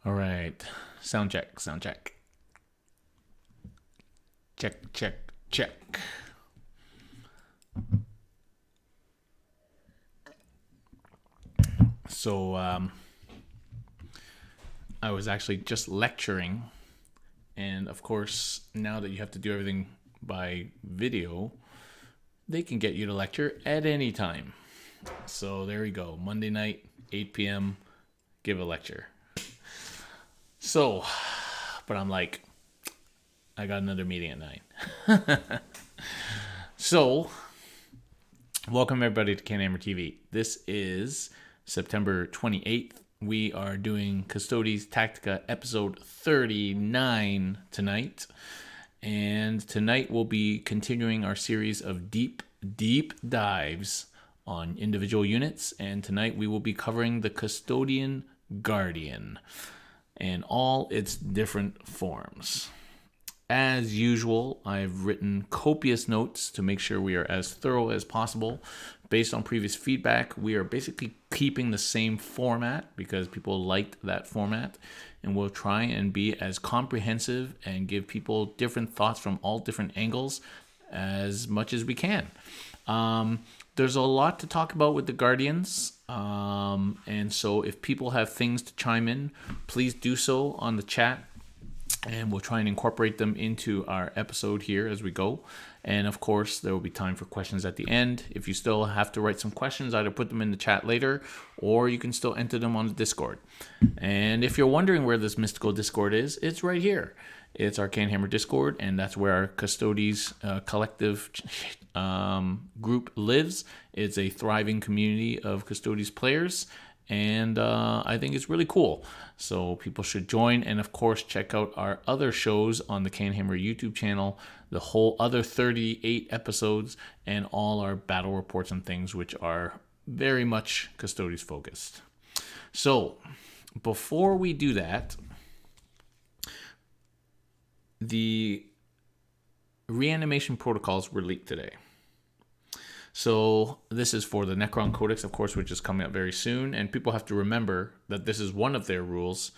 All right. Sound check, sound check. Check, check, check. So, I was actually just lecturing. And of course, now that you have to do everything by video, they can get you to lecture at any time. So there we go. Monday night, 8 p.m., give a lecture. So, but I'm like, I got another meeting at 9. So, welcome everybody to Canhammer TV. This is September 28th. We are doing Custodes Tactica episode 39 tonight. And tonight we'll be continuing our series of deep dives on individual units. And tonight we will be covering the Custodian Guardian and all its different forms. As usual, I've written copious notes to make sure we are as thorough as possible. Based on previous feedback, we are basically keeping the same format because people liked that format. And we'll try and be as comprehensive and give people different thoughts from all different angles as much as we can. There's a lot to talk about with the Guardians. And so if people have things to chime in, please do so on the chat. And we'll try and incorporate them into our episode here as we go. And of course, there will be time for questions at the end. If you still have to write some questions, either put them in the chat later, or you can still enter them on the Discord. And if you're wondering where this mystical Discord is, it's right here. It's our Canhammer Discord, and that's where our Custodes collective group lives. It's a thriving community of Custodes players. And I think it's really cool. So people should join. And of course, check out our other shows on the Canhammer YouTube channel, the whole other 38 episodes, and all our battle reports and things, which are very much Custodes focused. So before we do that, the reanimation protocols were leaked today. So this is for the Necron Codex, of course, which is coming up very soon. And people have to remember that this is one of their rules.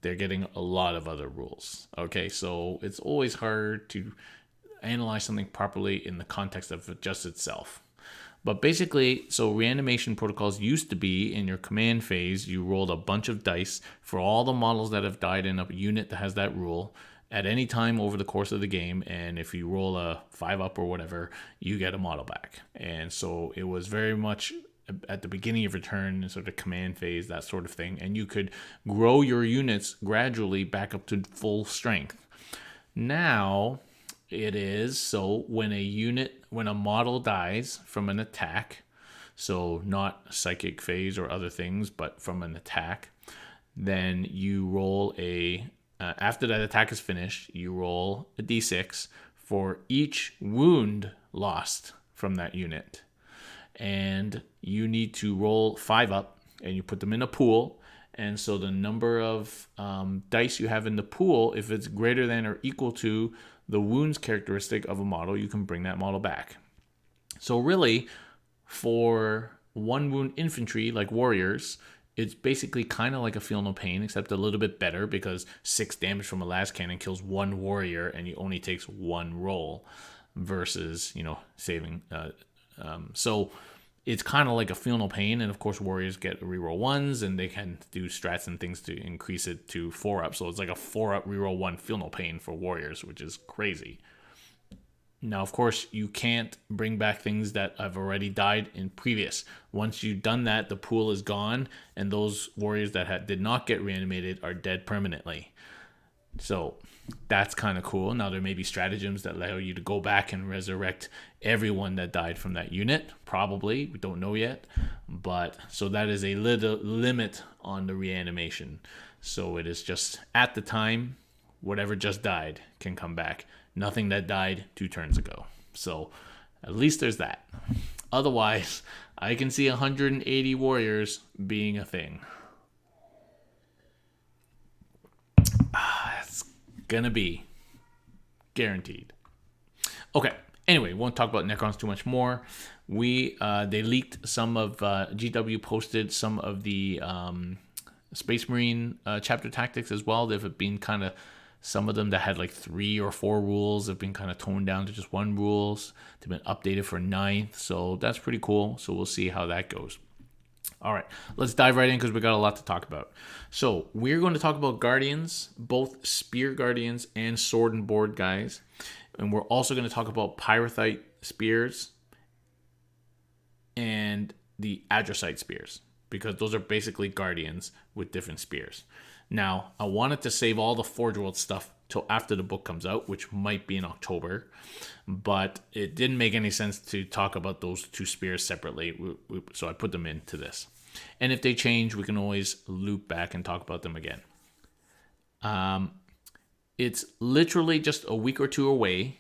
They're getting a lot of other rules. Okay, so it's always hard to analyze something properly in the context of just itself. But basically, so reanimation protocols used to be in your command phase, you rolled a bunch of dice for all the models that have died in a unit that has that rule at any time over the course of the game, and if you roll a 5-up or whatever, you get a model back. And so it was very much at the beginning of your turn, sort of command phase, that sort of thing, and you could grow your units gradually back up to full strength. Now it is so when a model dies from an attack, so not psychic phase or other things, but from an attack, then you roll after that attack is finished, you roll a d6 for each wound lost from that unit. And you need to roll 5-up, and you put them in a pool. And so the number of dice you have in the pool, if it's greater than or equal to the wounds characteristic of a model, you can bring that model back. So really, for 1 wound infantry, like warriors, it's basically kind of like a Feel No Pain, except a little bit better because 6 damage from a las cannon kills 1 warrior and he only takes 1 roll versus, saving. So it's kind of like a Feel No Pain. And of course, warriors get reroll 1s and they can do strats and things to increase it to 4-up. So it's like a 4-up reroll 1 Feel No Pain for warriors, which is crazy. Now, of course, you can't bring back things that have already died in previous. Once you've done that, the pool is gone, and those warriors that did not get reanimated are dead permanently. So that's kind of cool. Now, there may be stratagems that allow you to go back and resurrect everyone that died from that unit. Probably. We don't know yet. But so that is a little limit on the reanimation. So it is just at the time, whatever just died can come back. Nothing that died 2 turns ago. So at least there's that. Otherwise, I can see 180 warriors being a thing. It's gonna be guaranteed. Okay. Anyway, won't talk about Necrons too much more. They leaked some of GW posted some of the Space Marine chapter tactics as well. They've been kind of, some of them that had like 3 or 4 rules have been kind of toned down to just 1 rules. They've been updated for 9th, so that's pretty cool. So we'll see how that goes. All right, let's dive right in because we got a lot to talk about. So we're going to talk about Guardians, both Spear Guardians and Sword and Board guys. And we're also going to talk about Pyrothite Spears and the Adrosite Spears, because those are basically Guardians with different spears. Now, I wanted to save all the Forge World stuff till after the book comes out, which might be in October, but it didn't make any sense to talk about those 2 spears separately, so I put them into this. And if they change, we can always loop back and talk about them again. It's literally just a week or 2 away,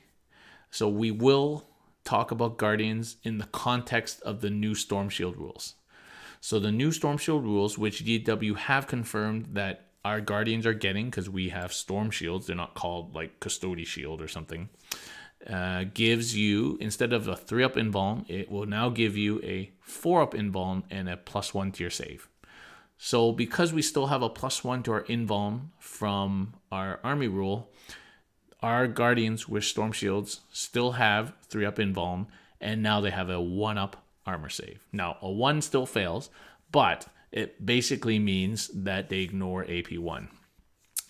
so we will talk about Guardians in the context of the new Storm Shield rules. So the new Storm Shield rules, which DW have confirmed that our Guardians are getting, because we have Storm Shields, they're not called like Custodes Shield or something, gives you, instead of a 3-up invuln, it will now give you a 4-up invuln and a +1 to your save. So because we still have a +1 to our invuln from our army rule, our Guardians with Storm Shields still have 3-up invuln, and now they have a 1-up armor save. Now, a 1 still fails, but it basically means that they ignore AP1.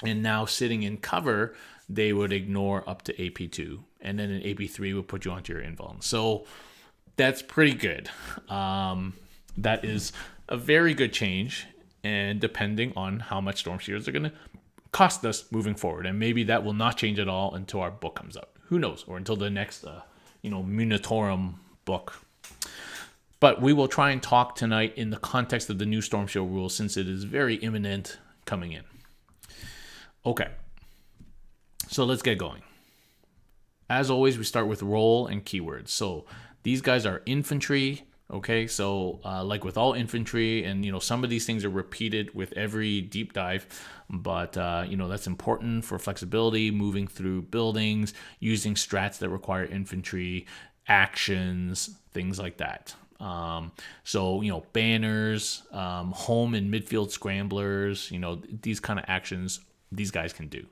And now sitting in cover, they would ignore up to AP2. And then an AP3 would put you onto your invuln. So that's pretty good. That is a very good change. And depending on how much Storm Shields are going to cost us moving forward. And maybe that will not change at all until our book comes out. Who knows? Or until the next, Munitorum book. But we will try and talk tonight in the context of the new Storm Shield rules, since it is very imminent coming in. Okay, so let's get going. As always, we start with role and keywords. So these guys are infantry. Okay, so like with all infantry, and some of these things are repeated with every deep dive, but that's important for flexibility, moving through buildings, using strats that require infantry, actions, things like that. So banners, home and midfield scramblers, these kind of actions these guys can do.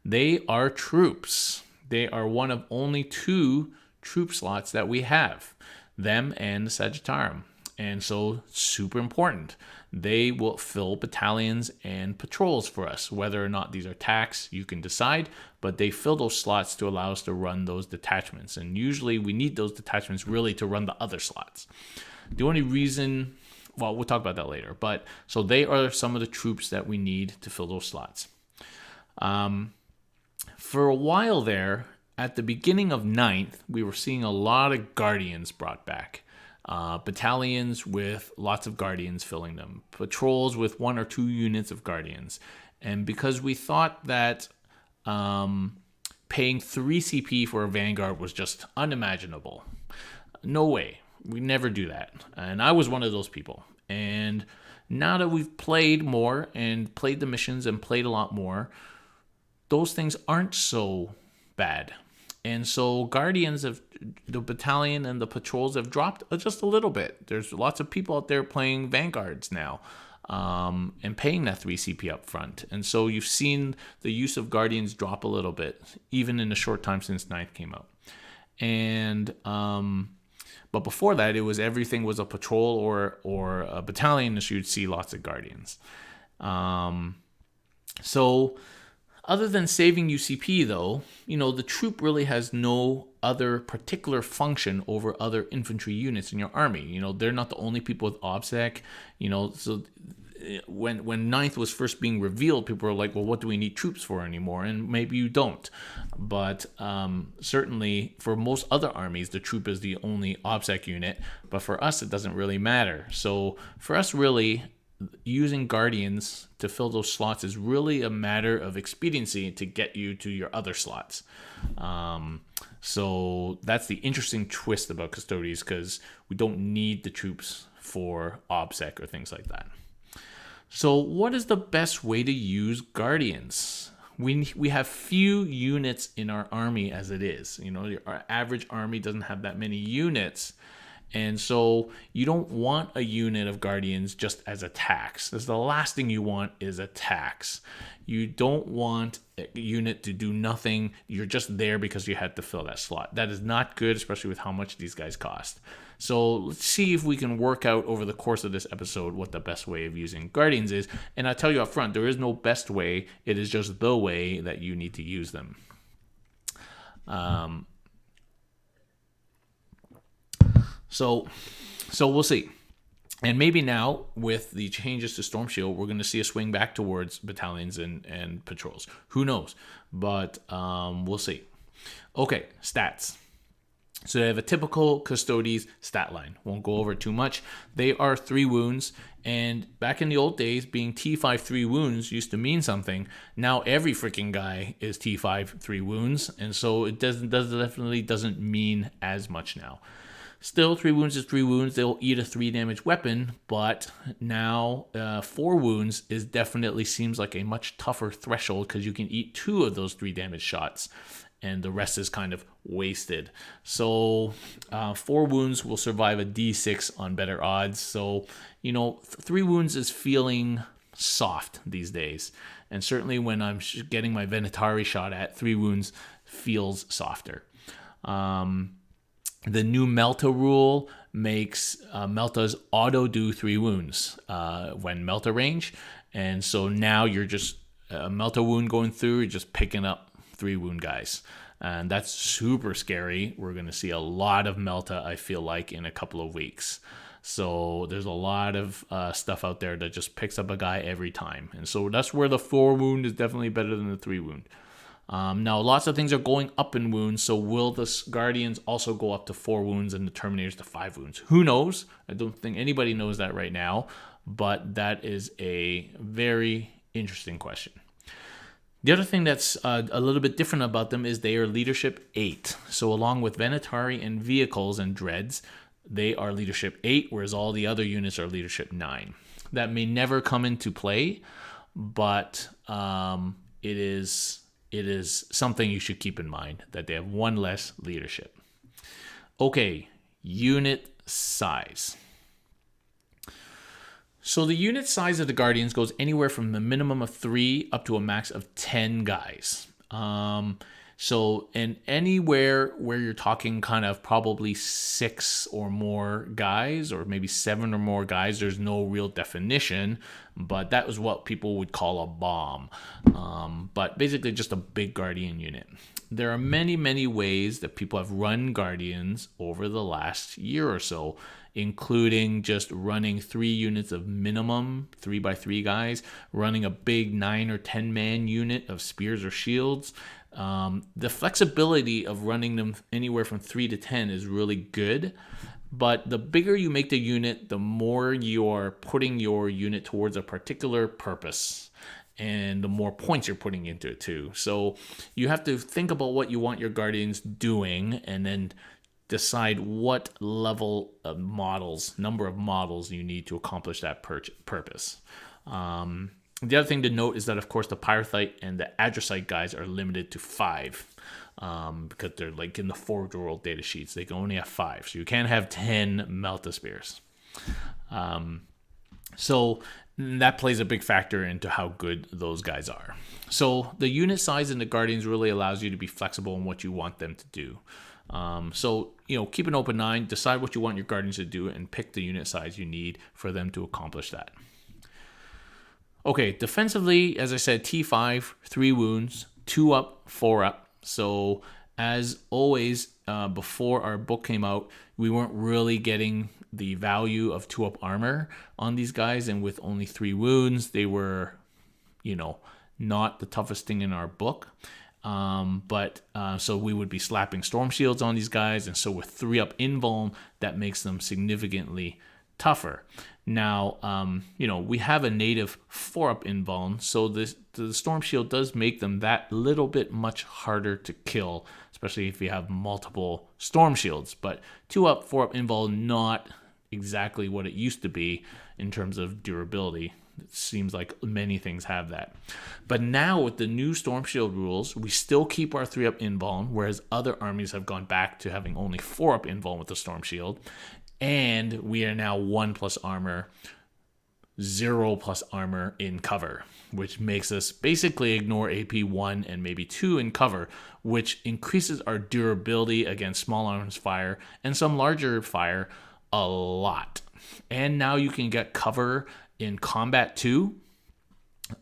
They are troops. They are one of only 2 troop slots that we have, them and the Sagittarium. And so super important. They will fill battalions and patrols for us. Whether or not these are tax, you can decide, but they fill those slots to allow us to run those detachments. And usually we need those detachments really to run the other slots. The only reason, well, we'll talk about that later, but so they are some of the troops that we need to fill those slots. For a while there, at the beginning of 9th, we were seeing a lot of Guardians brought back. Battalions with lots of Guardians filling them. Patrols with 1 or 2 units of Guardians. And because we thought that paying 3 CP for a Vanguard was just unimaginable. No way. We never do that. And I was one of those people. And now that we've played more and played the missions and played a lot more, those things aren't so bad. And so Guardians of the battalion and the patrols have dropped just a little bit. There's lots of people out there playing Vanguards now and paying that 3 CP up front. And so you've seen the use of Guardians drop a little bit, even in the short time since 9th came out. And but before that, it was everything was a patrol or a battalion, so you'd see lots of Guardians. So other than saving UCP, though, the troop really has no other particular function over other infantry units in your army. They're not the only people with OBSEC. So when 9th was first being revealed, people were like, well, what do we need troops for anymore? And maybe you don't. But certainly for most other armies, the troop is the only OBSEC unit. But for us, it doesn't really matter. So for us, really, using Guardians to fill those slots is really a matter of expediency to get you to your other slots. So that's the interesting twist about Custodes, because we don't need the troops for OBSEC or things like that. So what is the best way to use Guardians? We have few units in our army as it is. Our average army doesn't have that many units. And so you don't want a unit of Guardians just as attacks. That's the last thing you want is attacks. You don't want a unit to do nothing. You're just there because you had to fill that slot. That is not good, especially with how much these guys cost. So let's see if we can work out over the course of this episode what the best way of using Guardians is. And I tell you up front, there is no best way. It is just the way that you need to use them. So we'll see. And maybe now, with the changes to Storm Shield, we're going to see a swing back towards battalions and patrols. Who knows? But we'll see. Okay, stats. So they have a typical Custodes stat line. Won't go over it too much. They are 3 wounds. And back in the old days, being T5 3 wounds used to mean something. Now every freaking guy is T5 3 wounds. And so it definitely doesn't mean as much now. Still, 3 wounds is 3 wounds. They'll eat a 3 damage weapon, but now 4 wounds is definitely seems like a much tougher threshold because you can eat 2 of those 3 damage shots, and the rest is kind of wasted. So 4 wounds will survive a D6 on better odds. So, 3 wounds is feeling soft these days. And certainly when I'm getting my Venatari shot at, 3 wounds feels softer. The new Melta rule makes Meltas auto do 3 wounds when Melta range. And so now you're just a Melta wound going through, you're just picking up 3 wound guys. And that's super scary. We're going to see a lot of Melta, I feel like, in a couple of weeks. So there's a lot of stuff out there that just picks up a guy every time. And so that's where the 4 wound is definitely better than the 3 wound. Now, lots of things are going up in wounds, so will the Guardians also go up to 4 wounds and the Terminators to 5 wounds? Who knows? I don't think anybody knows that right now, but that is a very interesting question. The other thing that's a little bit different about them is they are Leadership 8. So along with Venatari and Vehicles and Dreads, they are Leadership 8, whereas all the other units are Leadership 9. That may never come into play, but it is something you should keep in mind, that they have 1 less leadership. Okay, unit size. So the unit size of the Guardians goes anywhere from the minimum of 3 up to a max of 10 guys. And anywhere where you're talking kind of probably 6 or more guys, or maybe 7 or more guys, there's no real definition, but that was what people would call a bomb. But basically just a big Guardian unit. There are many, many ways that people have run Guardians over the last year or so, including just running 3 units of minimum 3x3 guys, running a big 9 or 10 man unit of spears or shields. The flexibility of running them anywhere from 3 to 10 is really good, but the bigger you make the unit, the more you're putting your unit towards a particular purpose, and the more points you're putting into it too. So you have to think about what you want your Guardians doing, and then decide what level of number of models you need to accomplish that purpose. The other thing to note is that, of course, the Pyrothite and the Adrosite guys are limited to 5 because they're like in the Forge World data sheets. They can only have 5, so you can't have 10 Melta Spears. So that plays a big factor into how good those guys are. So the unit size in the Guardians really allows you to be flexible in what you want them to do. Keep an open mind, decide what you want your Guardians to do, and pick the unit size you need for them to accomplish that. Okay, defensively, as I said, T5, 3 wounds, 2 up, 4 up. So as always, before our book came out, we weren't really getting the value of 2 up armor on these guys, and with only 3 wounds, they were, not the toughest thing in our book. So we would be slapping storm shields on these guys, and so with 3 up invuln, that makes them significantly tougher. Now, we have a native 4 up invuln, so the storm shield does make them that little bit much harder to kill, especially if you have multiple storm shields. But 2 up, 4 up invuln, not exactly what it used to be in terms of durability. It seems like many things have that. But now with the new Storm Shield rules, we still keep our 3 up invuln, whereas other armies have gone back to having only 4 up invuln with the Storm Shield. And we are now 1+ armor, 0+ armor in cover, which makes us basically ignore AP 1 and maybe 2 in cover, which increases our durability against small arms fire and some larger fire a lot. And now you can get cover in combat too,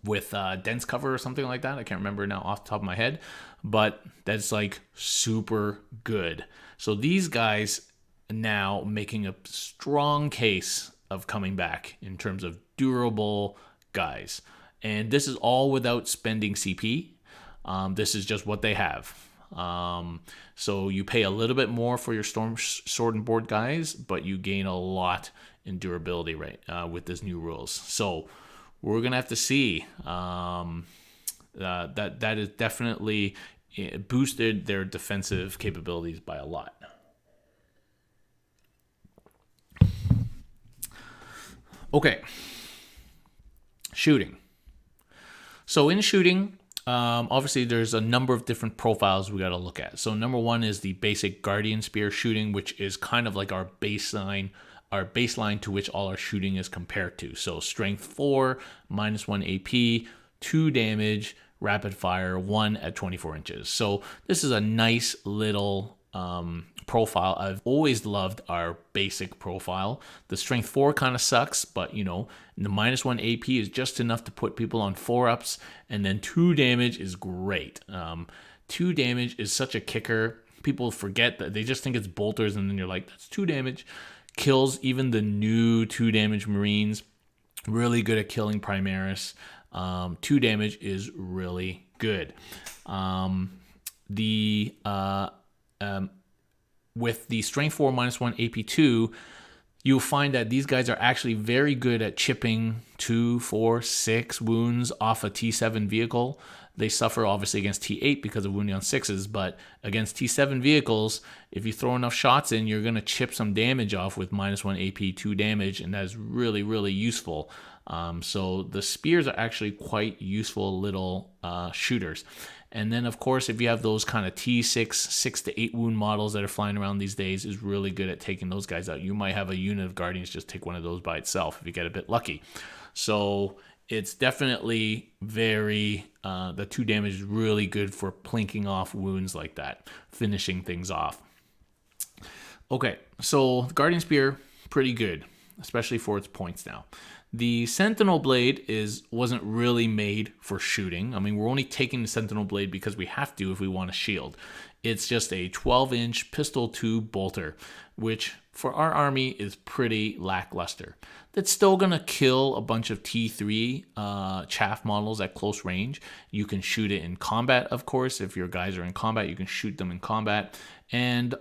with dense cover or something like that. I can't remember now off the top of my head, but that's like super good. So these guys now making a strong case of coming back in terms of durable guys. And this is all without spending CP. This is just what they have. So you pay a little bit more for your Storm Sword and Board guys, but you gain a lot in durability, right, with this new rules. So we're gonna have to see. That is definitely boosted their defensive capabilities by a lot. Okay, shooting. So in shooting, obviously there's a number of different profiles we got to look at. So number one is the basic Guardian Spear shooting, which is kind of like our baseline to which all our shooting is compared to. So strength 4, -1 AP, 2 damage, rapid fire, 1 at 24 inches. So this is a nice little profile. I've always loved our basic profile. The strength 4 kind of sucks, but you know, the -1 AP is just enough to put people on 4-ups, and then 2 damage is great. 2 damage is such a kicker. People forget that, they just think it's bolters, and then you're like, that's 2 damage. Kills even the new 2 damage Marines. Really good at killing Primaris. 2 damage is really good. With the strength 4 -1 AP2, you'll find that these guys are actually very good at chipping 2, 4, 6 wounds off a T7 vehicle. They suffer obviously against T8 because of wounding on 6s, but against T7 vehicles, if you throw enough shots in, you're going to chip some damage off with -1 AP, 2 damage, and that's really, really useful. So the spears are actually quite useful little shooters. And then, of course, if you have those kind of T6, 6 to 8 wound models that are flying around these days, is really good at taking those guys out. You might have a unit of Guardians just take one of those by itself if you get a bit lucky. So it's definitely very, the 2 damage is really good for plinking off wounds like that, finishing things off. Okay, so the Guardian Spear, pretty good, especially for its points now. The Sentinel Blade wasn't really made for shooting. I mean, we're only taking the Sentinel Blade because we have to if we want a shield. It's just a 12-inch pistol tube bolter, which for our army is pretty lackluster. That's still going to kill a bunch of T3 chaff models at close range. You can shoot it in combat, of course. If your guys are in combat, you can shoot them in combat. And,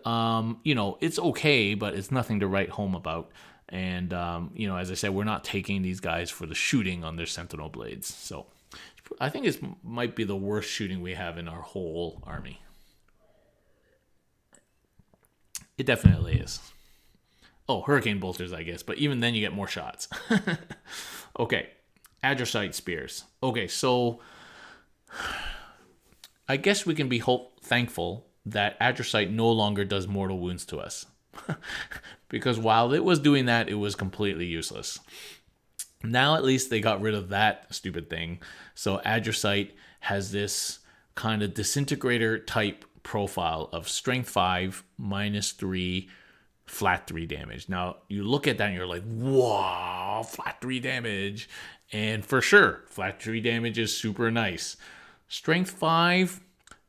you know, it's okay, but it's nothing to write home about. And, you know, as I said, we're not taking these guys for the shooting on their Sentinel Blades. So I think it might be the worst shooting we have in our whole army. It definitely is. Oh, Hurricane Bolters, I guess. But even then you get more shots. Okay. Adrosite Spears. Okay, so I guess we can be thankful that Adrosite no longer does mortal wounds to us. Because while it was doing that, it was completely useless. Now at least they got rid of that stupid thing. So Adrosite has this kind of disintegrator type profile of strength 5, -3, flat 3 damage. Now you look at that and you're like, wow, flat 3 damage. And for sure, flat 3 damage is super nice. Strength 5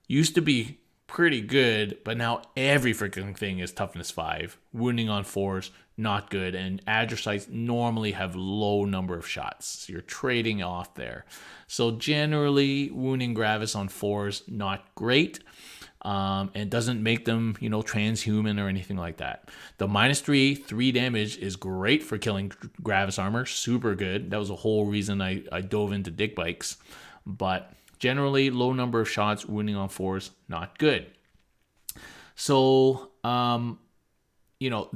used to be pretty good, but now every freaking thing is toughness 5. Wounding on 4s, not good. And Adrosites normally have low number of shots. So you're trading off there. So generally, wounding Gravis on 4s, not great. And doesn't make them, you know, transhuman or anything like that. The -3, 3 damage is great for killing Gravis armor. Super good. That was the whole reason I dove into Dick Bikes. But generally, low number of shots, wounding on 4s, not good. So, you know,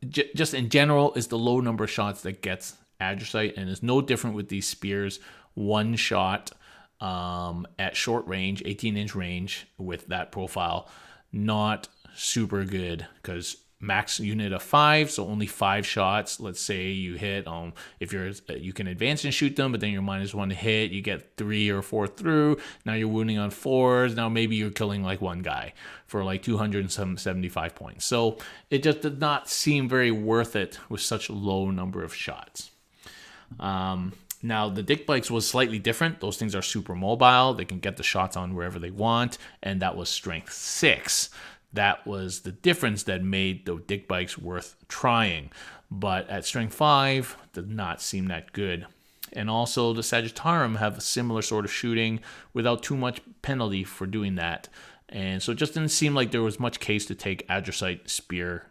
just in general, is the low number of shots that gets Adrosite, and it's no different with these spears. One shot at short range, 18-inch range with that profile, not super good, because max unit of 5, so only 5 shots. Let's say you hit, if you can advance and shoot them, but then you're -1 to hit, you get 3 or 4 through. Now you're wounding on 4s. Now maybe you're killing like one guy for like 275 points. So it just did not seem very worth it with such a low number of shots. Now, the dick bikes was slightly different. Those things are super mobile. They can get the shots on wherever they want, and that was strength 6. That was the difference that made the dick bikes worth trying. But at strength 5, did not seem that good. And also, the Sagittarium have a similar sort of shooting without too much penalty for doing that. And so it just didn't seem like there was much case to take Adricite Spear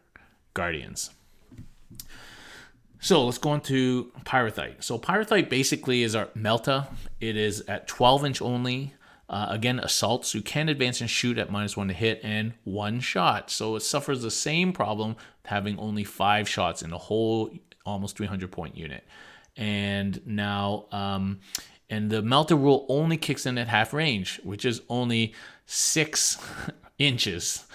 Guardians. So let's go on to Pyrethite. So Pyrethite basically is our Melta. It is at 12-inch only. Again, assault, so you can advance and shoot at -1 to hit and 1 shot. So it suffers the same problem, having only 5 shots in a whole almost 300-point unit. And now, and the Melta rule only kicks in at half range, which is only 6 inches.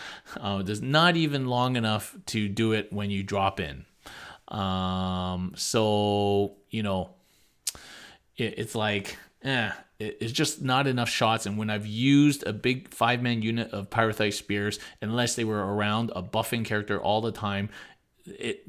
It's not even long enough to do it when you drop in. So, you know, it's like, it's just not enough shots. And when I've used a big 5-man unit of Pyrethite Spears, unless they were around a buffing character all the time,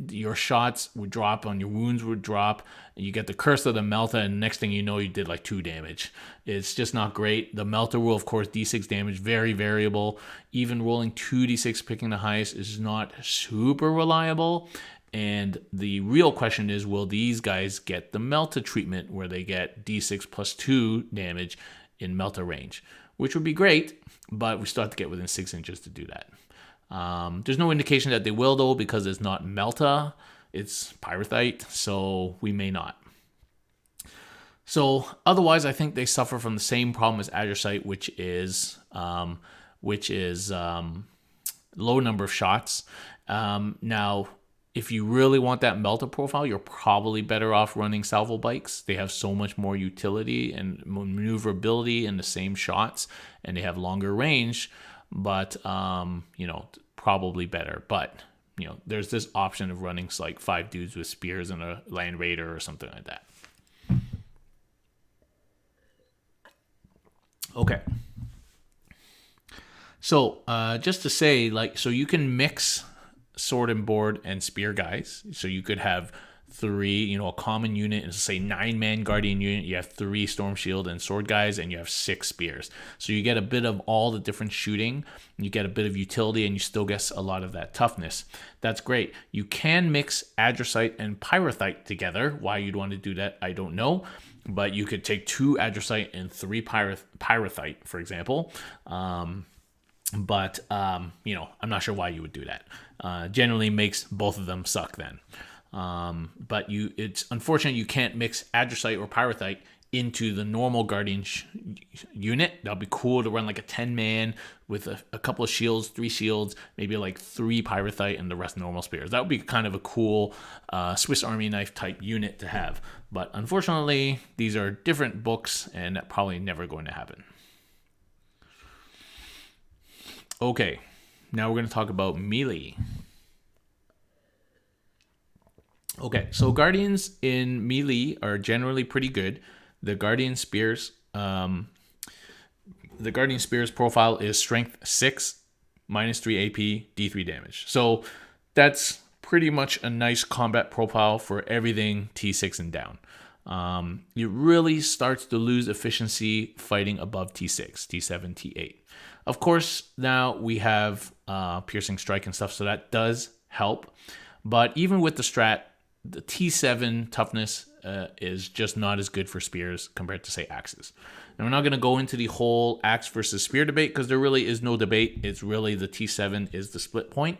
your shots would drop on, your wounds would drop, and you get the curse of the Melta, and next thing you know, you did like 2 damage. It's just not great. The Melta rule, of course, d6 damage, very variable. Even rolling 2d6, picking the highest, is not super reliable. And the real question is, will these guys get the Melta treatment where they get d6 plus 2 damage in Melta range? Which would be great, but we still have to get within 6 inches to do that. There's no indication that they will, though, because it's not Melta, it's Pyrethite, so we may not. So otherwise, I think they suffer from the same problem as Adricite, which is low number of shots. Now, if you really want that Melta profile, you're probably better off running salvo bikes. They have so much more utility and maneuverability in the same shots, and they have longer range, but, you know, probably better. But, you know, there's this option of running like 5 dudes with spears and a Land Raider or something like that. Okay. So, just to say, like, so you can mix sword and board and spear guys. So you could have 3, you know, a common unit, and say 9-man guardian unit. You have 3 storm shield and sword guys, and you have 6 spears. So you get a bit of all the different shooting, you get a bit of utility, and you still get a lot of that toughness. That's great. You can mix Adricite and Pyrethite together. Why you'd want to do that, I don't know. But you could take 2 Adricite and 3 Pyrethite, for example. But, you know, I'm not sure why you would do that. Generally makes both of them suck then. But it's unfortunate you can't mix Adricite or Pyrethite into the normal Guardian unit. That'd be cool to run like a 10-man with a couple of shields, 3 shields, maybe like 3 Pyrethite and the rest normal spears. That would be kind of a cool Swiss Army knife type unit to have. But unfortunately, these are different books, and that probably never going to happen. Okay, now we're going to talk about melee. Okay, so Guardians in melee are generally pretty good. The Guardian Spears, profile is strength 6, -3 AP, D3 damage. So that's pretty much a nice combat profile for everything T6 and down. It really starts to lose efficiency fighting above T6, T7, T8. Of course, now we have piercing strike and stuff, so that does help. But even with the strat, the T7 toughness is just not as good for spears compared to, say, axes. Now, we're not going to go into the whole axe versus spear debate because there really is no debate. It's really the T7 is the split point.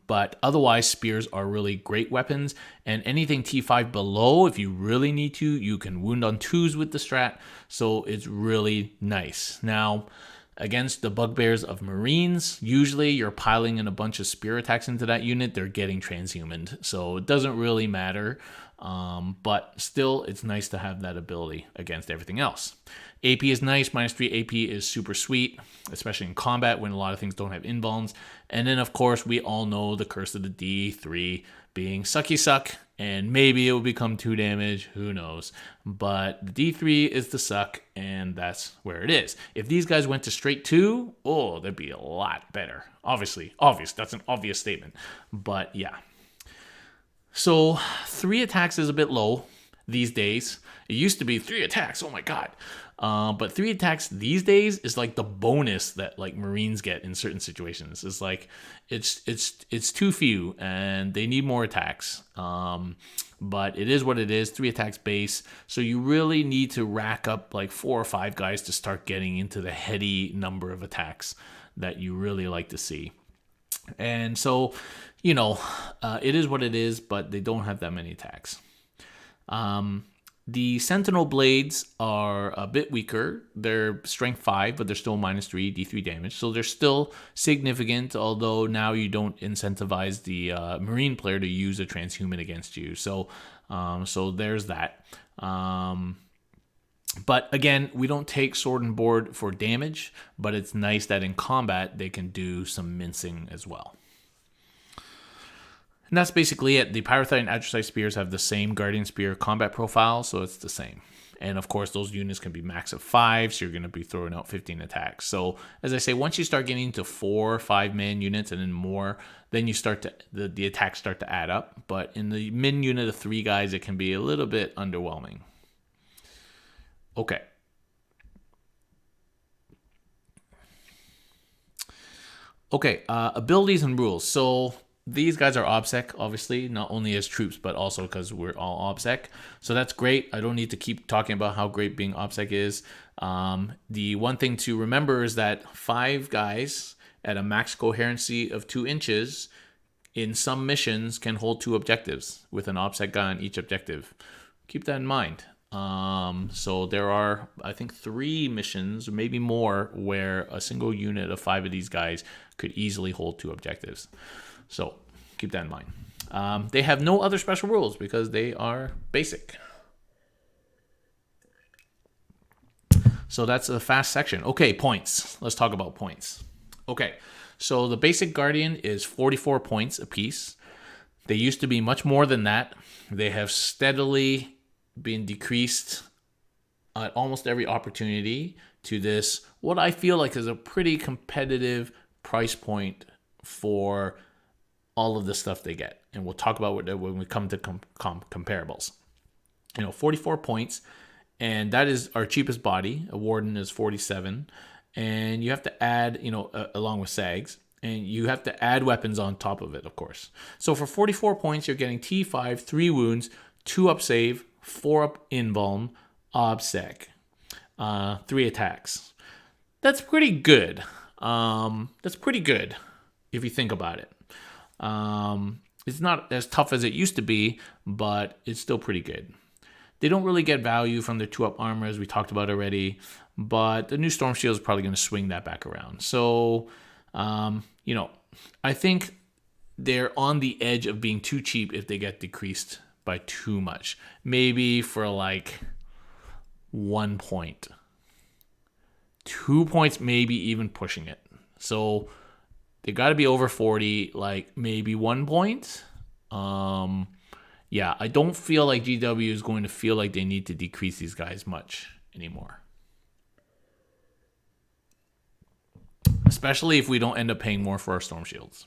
But otherwise, spears are really great weapons, and anything T5 below, if you really need to, you can wound on 2s with the strat, so it's really nice. Now, Against the bugbears of Marines, usually you're piling in a bunch of spear attacks into that unit. They're getting transhumaned, so it doesn't really matter. But still, it's nice to have that ability against everything else. AP is nice. -3 AP is super sweet, especially in combat when a lot of things don't have invulns. And then, of course, we all know the curse of the D3 being sucky suck, and maybe it will become 2 damage. Who knows? But the D3 is the suck, and that's where it is. If these guys went to straight 2, oh, that'd be a lot better. Obvious. That's an obvious statement. But yeah. So 3 attacks is a bit low these days. It used to be 3 attacks. Oh my god. But 3 attacks these days is like the bonus that like Marines get in certain situations. It's like it's too few and they need more attacks. But it is what it is. 3 attacks base. So you really need to rack up like 4 or 5 guys to start getting into the heady number of attacks that you really like to see. And so, it is what it is, but they don't have that many attacks. The Sentinel Blades are a bit weaker. They're strength 5, but they're still -3 D3 damage. So they're still significant, although now you don't incentivize the Marine player to use a transhuman against you. So there's that. But again, we don't take sword and board for damage, but it's nice that in combat they can do some mincing as well. And that's basically it. The Pyrothite and Atrocite Spears have the same Guardian Spear combat profile, so it's the same. And of course, those units can be max of 5, so you're going to be throwing out 15 attacks. So as I say, once you start getting to 4 or 5-man units and then more, then you start to the attacks start to add up. But in the min unit of 3 guys, it can be a little bit underwhelming. Okay. Abilities and rules. So these guys are OBSEC, obviously, not only as troops, but also because we're all OBSEC. So that's great. I don't need to keep talking about how great being OBSEC is. The one thing to remember is that 5 guys at a max coherency of 2 inches in some missions can hold 2 objectives with an OBSEC guy on each objective. Keep that in mind. So there are, I think, 3 missions, maybe more, where a single unit of 5 of these guys could easily hold 2 objectives. So keep that in mind. They have no other special rules because they are basic. So that's a fast section. Okay, points. Let's talk about points. Okay, so the basic Guardian is 44 points apiece. They used to be much more than that. They have steadily been decreased at almost every opportunity to this, what I feel like is a pretty competitive price point for all of the stuff they get. And we'll talk about it when we come to comparables. 44 points, and that is our cheapest body. A Warden is 47, and you have to add, along with SAGs, and you have to add weapons on top of it, of course. So for 44 points, you're getting T5, 3 wounds, 2 up save, 4 up invuln, OBSEC, 3 attacks. That's pretty good. That's pretty good if you think about it. It's not as tough as it used to be, but it's still pretty good. They don't really get value from their 2-up armor, as we talked about already, but the new Storm Shield is probably going to swing that back around. So, I think they're on the edge of being too cheap if they get decreased by too much. Maybe for like 1 point. 2 points, maybe even pushing it. So they got to be over 40, like maybe 1 point. Yeah, I don't feel like GW is going to feel like they need to decrease these guys much anymore. Especially if we don't end up paying more for our Storm Shields.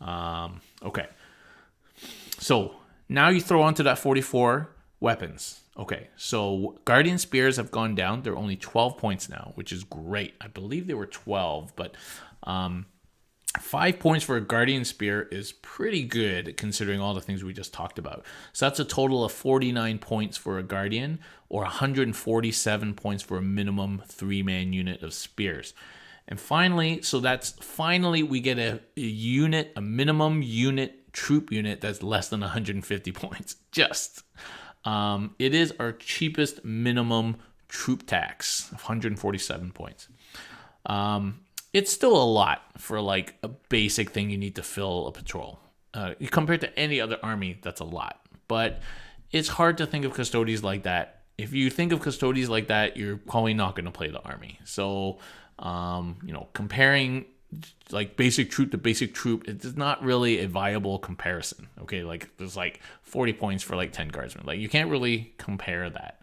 Okay. So now you throw onto that 44 weapons. Okay, so Guardian Spears have gone down. They're only 12 points now, which is great. I believe they were 12, but 5 points for a Guardian Spear is pretty good considering all the things we just talked about. So that's a total of 49 points for a Guardian, or 147 points for a minimum 3-man unit of Spears. And finally, we get a unit, a minimum unit, troop unit that's less than 150 points. It is our cheapest minimum troop tax of 147 points. It's still a lot for like a basic thing you need to fill a patrol. Compared to any other army, that's a lot. But it's hard to think of Custodes like that. If you think of Custodes like that, you're probably not going to play the army. So, comparing like basic troop to basic troop, it's not really a viable comparison. Okay, like there's like 40 points for like 10 guardsmen. Like you can't really compare that.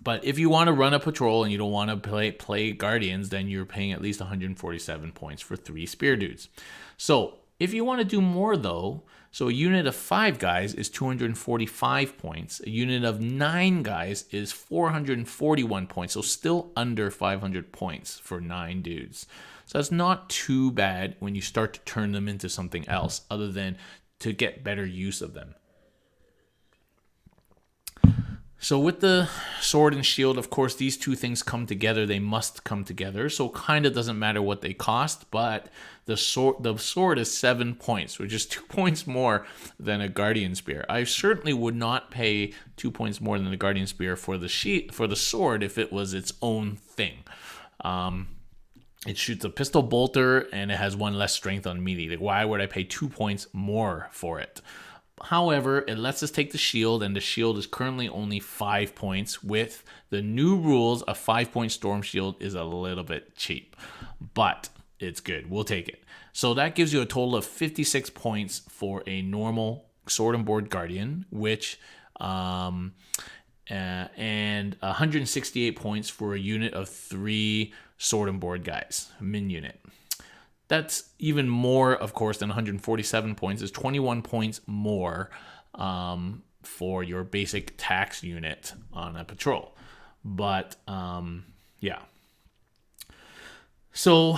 But if you want to run a patrol and you don't want to play guardians, then you're paying at least 147 points for 3 spear dudes. So if you want to do more though, so a unit of 5 guys is 245 points. A unit of 9 guys is 441 points. So still under 500 points for 9 dudes. So that's not too bad when you start to turn them into something else other than to get better use of them. So with the sword and shield, of course, these two things come together. They must come together. So kind of doesn't matter what they cost, but the sword is 7 points, which is 2 points more than a guardian spear. I certainly would not pay 2 points more than a guardian spear for the sword if it was its own thing. It shoots a pistol bolter and it has 1 less strength on melee. Like, why would I pay 2 points more for it? However, it lets us take the shield, and the shield is currently only 5 points. With the new rules, a 5-point storm shield is a little bit cheap, but it's good. We'll take it. So that gives you a total of 56 points for a normal sword and board guardian, which and 168 points for a unit of 3 sword and board guys, a min unit. That's even more, of course, than 147 points. It's 21 points more for your basic tax unit on a patrol. But, yeah. So,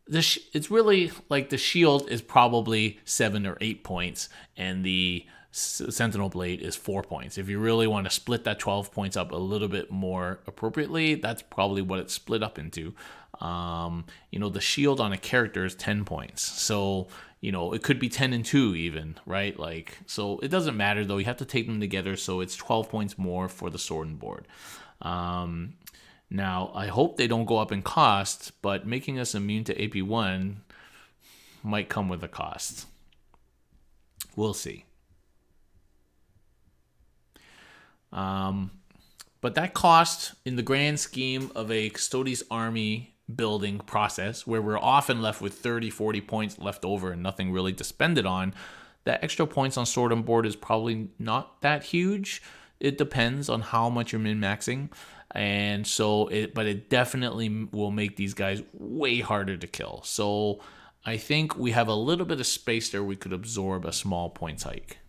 it's really like the shield is probably 7 or 8 points, and the Sentinel Blade is 4 points. If you really want to split that 12 points up a little bit more appropriately, that's probably what it's split up into. The shield on a character is 10 points. So, it could be 10 and 2 even, right? Like, so it doesn't matter though. You have to take them together. So it's 12 points more for the sword and board. Now, I hope they don't go up in cost, but making us immune to AP1 might come with a cost. We'll see. But that cost, in the grand scheme of a Custodes army building process, where we're often left with 30, 40 points left over and nothing really to spend it on, that extra points on sword and board is probably not that huge. It depends on how much you're min-maxing. And so, but it definitely will make these guys way harder to kill. So I think we have a little bit of space there. We could absorb a small points hike.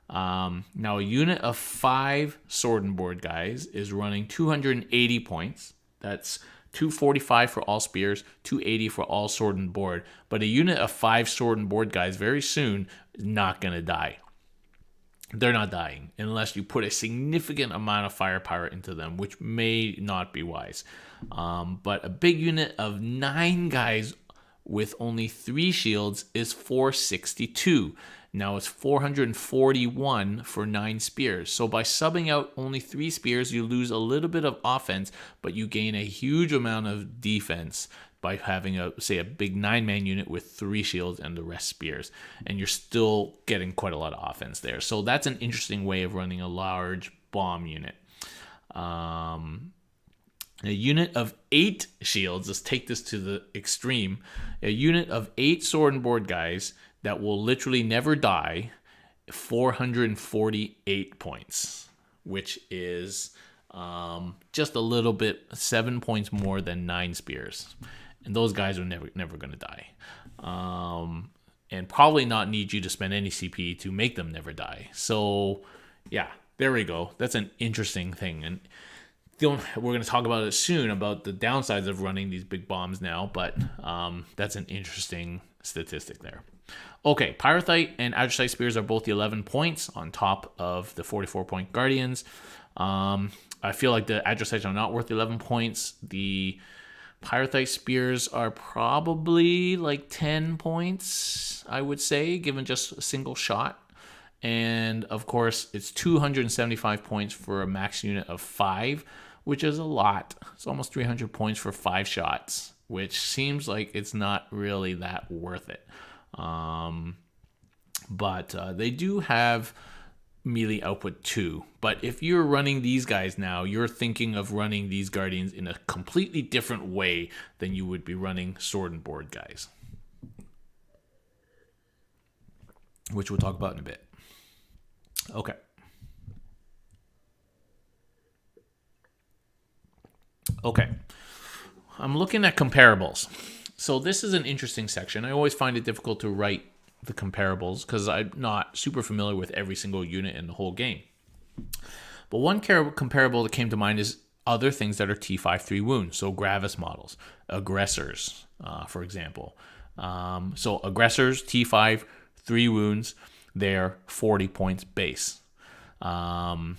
Now, a unit of 5 sword and board guys is running 280 points. That's 245 for all spears, 280 for all sword and board. But a unit of 5 sword and board guys very soon is not going to die. They're not dying unless you put a significant amount of firepower into them, which may not be wise. But a big unit of 9 guys with only 3 shields is 462. Now it's 441 for 9 spears. So by subbing out only 3 spears, you lose a little bit of offense, but you gain a huge amount of defense by having a big 9-man unit with 3 shields and the rest spears. And you're still getting quite a lot of offense there. So that's an interesting way of running a large bomb unit. A unit of 8 shields, let's take this to the extreme. A unit of 8 sword and board guys that will literally never die, 448 points, which is just a little bit, 7 points more than 9 spears. And those guys are never going to die. And probably not need you to spend any CP to make them never die. So, yeah, there we go. That's an interesting thing. And we're going to talk about it soon, about the downsides of running these big bombs now. But that's an interesting statistic there. Okay, Pyrothite and Adrasite Spears are both the 11 points on top of the 44-point Guardians. I feel like the Adrasites are not worth 11 points. The Pyrothite Spears are probably like 10 points, I would say, given just a single shot. And of course, it's 275 points for a max unit of 5, which is a lot. It's almost 300 points for 5 shots, which seems like it's not really that worth it. But they do have melee output too. But if you're running these guys now, you're thinking of running these Guardians in a completely different way than you would be running sword and board guys, which we'll talk about in a bit. Okay. Okay. I'm looking at comparables. So this is an interesting section. I always find it difficult to write the comparables because I'm not super familiar with every single unit in the whole game. But one comparable that came to mind is other things that are T5 3 wounds. So Gravis models, aggressors, for example. So aggressors, T5 3 wounds, they're 40 points base. And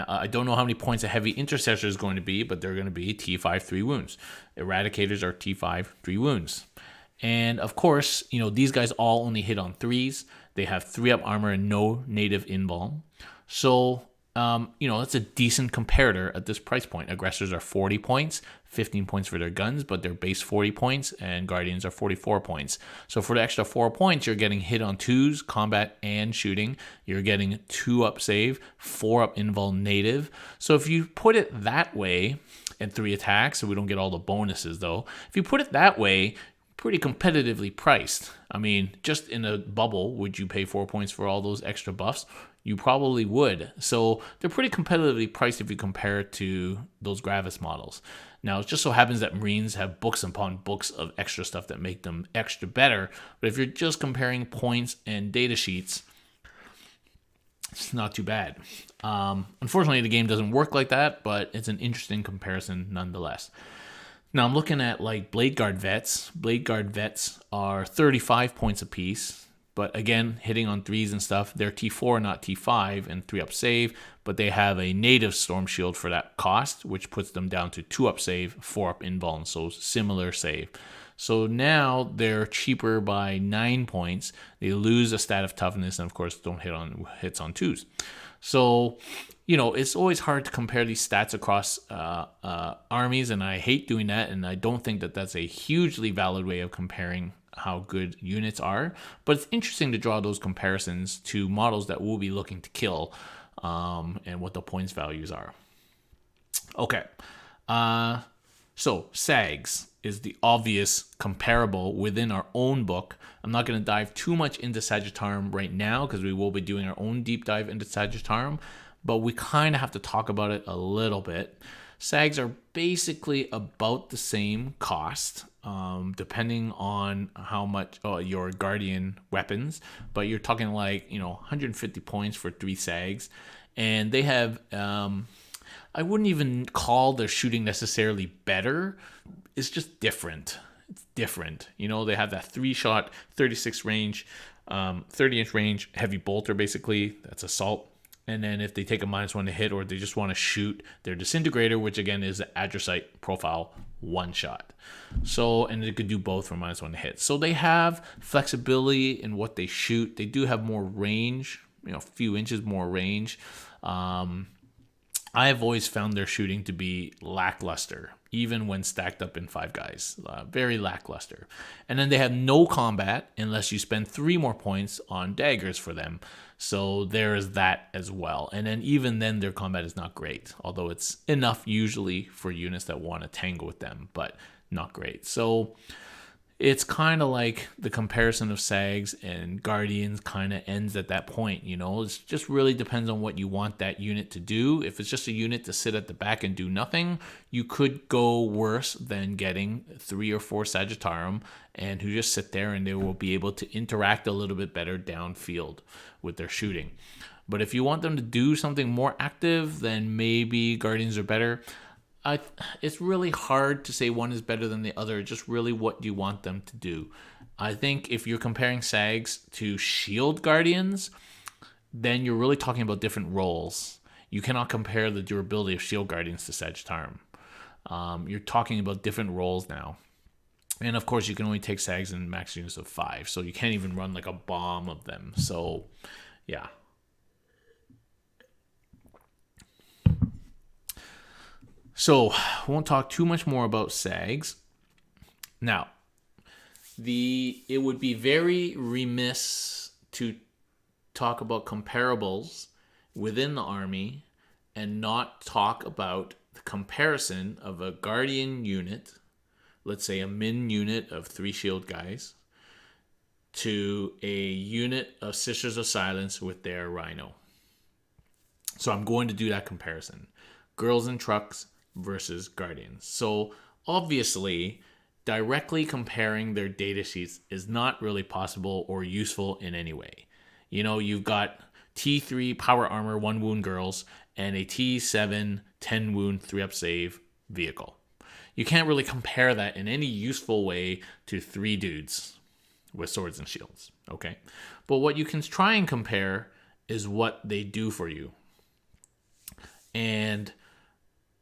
I don't know how many points a heavy intercessor is going to be, but they're going to be T5 3 wounds. Eradicators are T5 3 wounds. And of course, these guys all only hit on 3s. They have 3-up armor and no native invuln. So, it's a decent comparator at this price point. Aggressors are 40 points, 15 points for their guns, but they're base 40 points, and Guardians are 44 points. So for the extra 4 points, you're getting hit on 2s, combat, and shooting. You're getting 2-up save, 4-up invuln native. So if you put it that way, and 3 attacks, so we don't get all the bonuses though. If you put it that way, pretty competitively priced. I mean, just in a bubble, would you pay 4 points for all those extra buffs? You probably would. So they're pretty competitively priced if you compare it to those Gravis models. Now, it just so happens that Marines have books upon books of extra stuff that make them extra better. But if you're just comparing points and data sheets, it's not too bad. Unfortunately, the game doesn't work like that, but it's an interesting comparison nonetheless. Now I'm looking at like Blade Guard vets. Blade Guard vets are 35 points apiece, but again, hitting on 3s and stuff, they're T4, not T5, and 3-up save, but they have a native Storm Shield for that cost, which puts them down to 2-up save, 4-up invuln, so similar save. So now they're cheaper by 9 points. They lose a stat of toughness, and of course don't hits on 2s. So, it's always hard to compare these stats across armies, and I hate doing that, and I don't think that that's a hugely valid way of comparing how good units are. But it's interesting to draw those comparisons to models that we'll be looking to kill and what the points values are. Okay. So, SAGs is the obvious comparable within our own book. I'm not going to dive too much into Sagittarium right now because we will be doing our own deep dive into Sagittarium, but we kind of have to talk about it a little bit. SAGs are basically about the same cost, depending on how much your Guardian weapons, but you're talking like 150 points for 3 SAGs, and they have I wouldn't even call their shooting necessarily better. It's just different. It's different. They have that 3-shot, 36 range, 30-inch range, heavy bolter basically. That's assault. And then if they take a -1 to hit or they just want to shoot their disintegrator, which again is the Adrocite profile 1-shot. So, and they could do both for -1 to hit. So they have flexibility in what they shoot. They do have more range, a few inches more range. I have always found their shooting to be lackluster, even when stacked up in 5 guys. Very lackluster. And then they have no combat unless you spend 3 more points on daggers for them. So there is that as well. And then even then, their combat is not great, although it's enough usually for units that want to tangle with them, but not great. So it's kind of like the comparison of SAGs and Guardians kind of ends at that point, It just really depends on what you want that unit to do. If it's just a unit to sit at the back and do nothing, you could go worse than getting 3 or 4 Sagittarium and who just sit there and they will be able to interact a little bit better downfield with their shooting. But if you want them to do something more active, then maybe Guardians are better. It's really hard to say one is better than the other. Just really what do you want them to do? I think if you're comparing SAGs to Shield Guardians, then you're really talking about different roles. You cannot compare the durability of Shield Guardians to Sagittarium. You're talking about different roles now. And of course, you can only take SAGs in max units of 5, so you can't even run like a bomb of them. So, yeah. So, I won't talk too much more about SAGs. Now, it would be very remiss to talk about comparables within the army and not talk about the comparison of a guardian unit, let's say a min unit of 3 shield guys, to a unit of Sisters of Silence with their Rhino. So I'm going to do that comparison. Girls in trucks versus guardians. So obviously, directly comparing their data sheets is not really possible or useful in any way. You know, you've got T3 power armor, 1 wound girls, and a T7 10 wound, 3-up save vehicle. You can't really compare that in any useful way to 3 dudes with swords and shields, okay? But what you can try and compare is what they do for you. And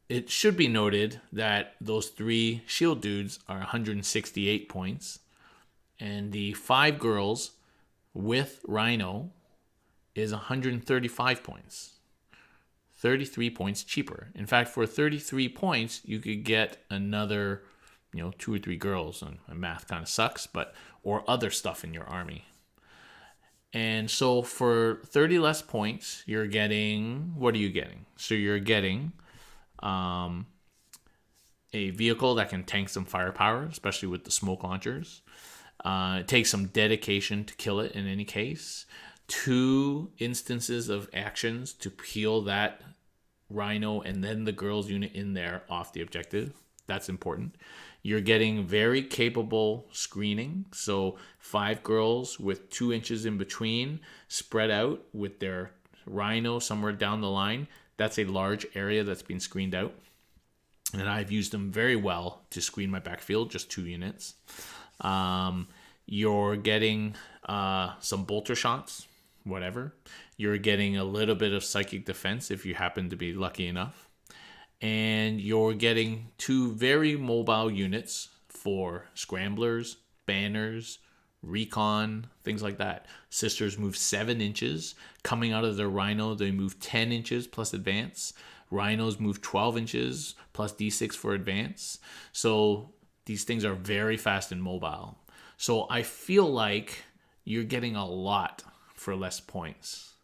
it should be noted that those 3 shield dudes are 168 points, and the 5 girls with Rhino is 135 points. 33 points cheaper. In fact, for 33 points, you could get another, 2 or 3 girls, and my math kind of sucks, or other stuff in your army. And so for 30 less points, you're getting, what are you getting? So you're getting a vehicle that can tank some firepower, especially with the smoke launchers. It takes some dedication to kill it in any case. 2 instances of actions to peel that Rhino and then the girls unit in there off the objective. That's important. You're getting very capable screening. So 5 girls with 2 inches in between, spread out with their Rhino somewhere down the line. That's a large area that's been screened out. And I've used them very well to screen my backfield, just 2 units. You're getting some bolter shots, whatever. You're getting a little bit of psychic defense if you happen to be lucky enough. And you're getting 2 very mobile units for scramblers, banners, recon, things like that. Sisters move 7 inches. Coming out of their Rhino, they move 10 inches plus advance. Rhinos move 12 inches plus D6 for advance. So these things are very fast and mobile. So I feel like you're getting a lot for less points.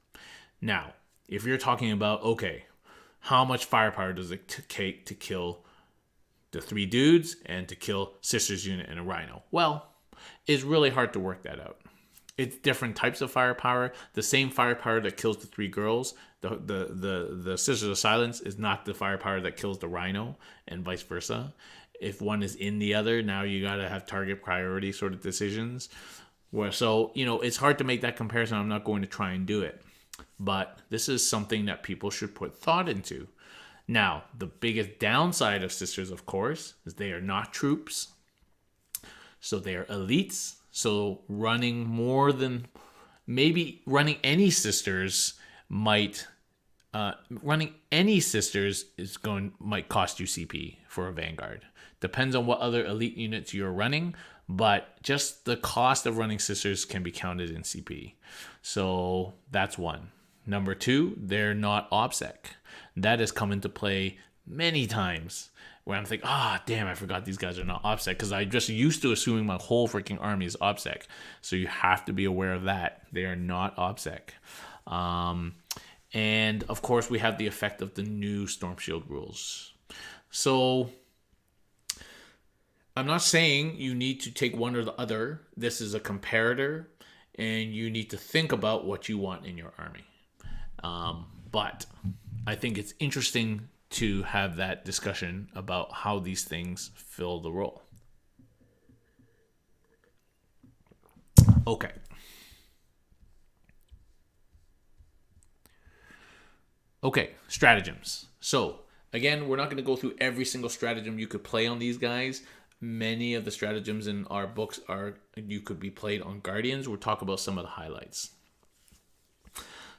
Now, if you're talking about, okay, how much firepower does it take to kill the 3 dudes and to kill Sisters unit and a Rhino? Well, it's really hard to work that out. It's different types of firepower. The same firepower that kills the 3 girls, the Sisters of Silence is not the firepower that kills the Rhino, and vice versa. If one is in the other, now you got to have target priority sort of decisions. So, it's hard to make that comparison. I'm not going to try and do it. But this is something that people should put thought into. Now, the biggest downside of Sisters, of course, is they are not troops. So they are elites. So running any Sisters might cost you CP for a Vanguard. Depends on what other elite units you're running, but just the cost of running Sisters can be counted in CP. So that's one. Number 2, they're not OBSEC. That has come into play many times where I'm thinking, damn, I forgot these guys are not OBSEC, because I just used to assuming my whole freaking army is OBSEC. So you have to be aware of that. They are not OBSEC. And of course, we have the effect of the new Storm Shield rules. So I'm not saying you need to take one or the other. This is a comparator, and you need to think about what you want in your army. But I think it's interesting to have that discussion about how these things fill the role. Okay. Stratagems. So, again, we're not going to go through every single stratagem you could play on these guys. Many of the stratagems in our books you could be played on Guardians. We'll talk about some of the highlights.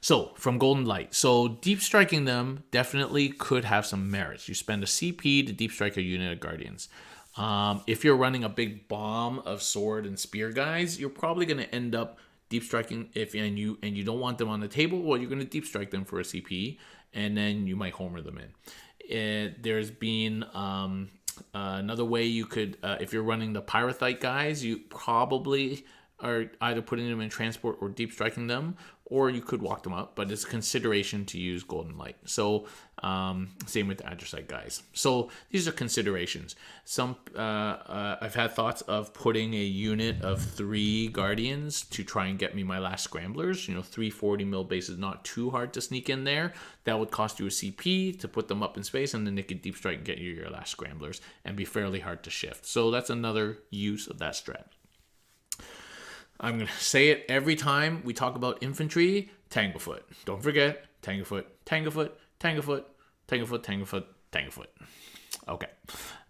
So, from Golden Light. So, deep striking them definitely could have some merits. You spend a CP to deep strike a unit of Guardians. If you're running a big bomb of sword and spear guys, you're probably going to end up deep striking and you don't want them on the table. Well, you're going to deep strike them for a CP, and then you might homer them in. There's been another way you could, if you're running the Pyrothite guys, you probably are either putting them in transport or deep striking them, or you could walk them up, but it's a consideration to use Golden Light. So same with the Androsite guys. So these are considerations. Some I've had thoughts of putting a unit of 3 Guardians to try and get me my last Scramblers. 340 mil base is not too hard to sneak in there. That would cost you a CP to put them up in space, and then they could deep strike and get you your last Scramblers and be fairly hard to shift. So that's another use of that strat. I'm going to say it every time we talk about infantry, Tanglefoot. Don't forget, Tanglefoot, Tanglefoot, Tanglefoot, Tanglefoot, Tanglefoot, Tanglefoot. Okay.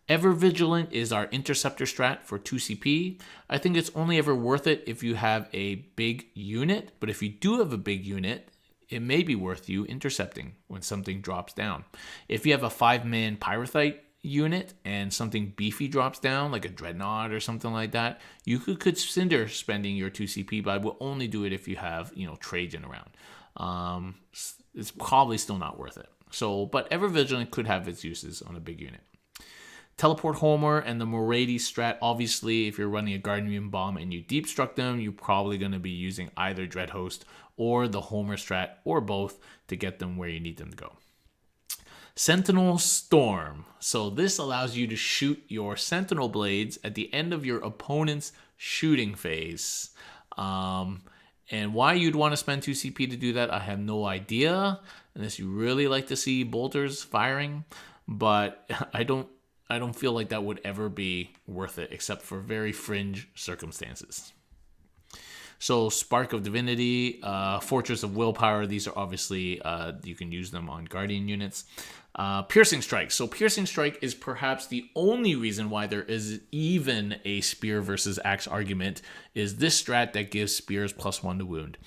Ever Vigilant is our interceptor strat for 2 CP. I think it's only ever worth it if you have a big unit, but if you do have a big unit, it may be worth you intercepting when something drops down. If you have a 5-man Pyrothite unit and something beefy drops down, like a Dreadnought or something like that, you could consider spending your 2 CP, but I will only do it if you have, Trajan around. It's probably still not worth it. So, but Ever Vigilant could have its uses on a big unit. Teleport Homer and the Morady strat, obviously, if you're running a Guardian Bomb and you deep struck them, you're probably going to be using either Dreadhost or the Homer strat, or both, to get them where you need them to go. Sentinel Storm. So this allows you to shoot your Sentinel Blades at the end of your opponent's shooting phase. And why you'd want to spend 2 CP to do that, I have no idea, unless you really like to see bolters firing. But I don't feel like that would ever be worth it, except for very fringe circumstances. So Spark of Divinity, Fortress of Willpower, these are obviously, you can use them on Guardian units. Piercing Strike. So Piercing Strike is perhaps the only reason why there is even a Spear versus Axe argument, is this strat that gives Spears +1 to wound.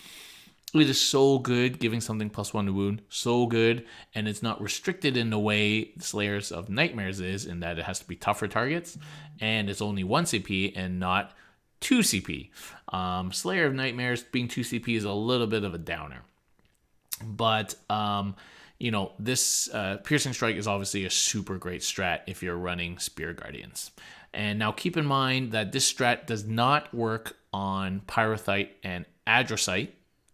It is so good, giving something +1 to wound, so good, and it's not restricted in the way Slayers of Nightmares is, in that it has to be tougher targets, and it's only 1 CP and not 2 CP. Slayer of Nightmares being 2 CP is a little bit of a downer. But, this Piercing Strike is obviously a super great strat if you're running Spear Guardians. And now keep in mind that this strat does not work on Pyrothite and Androsite,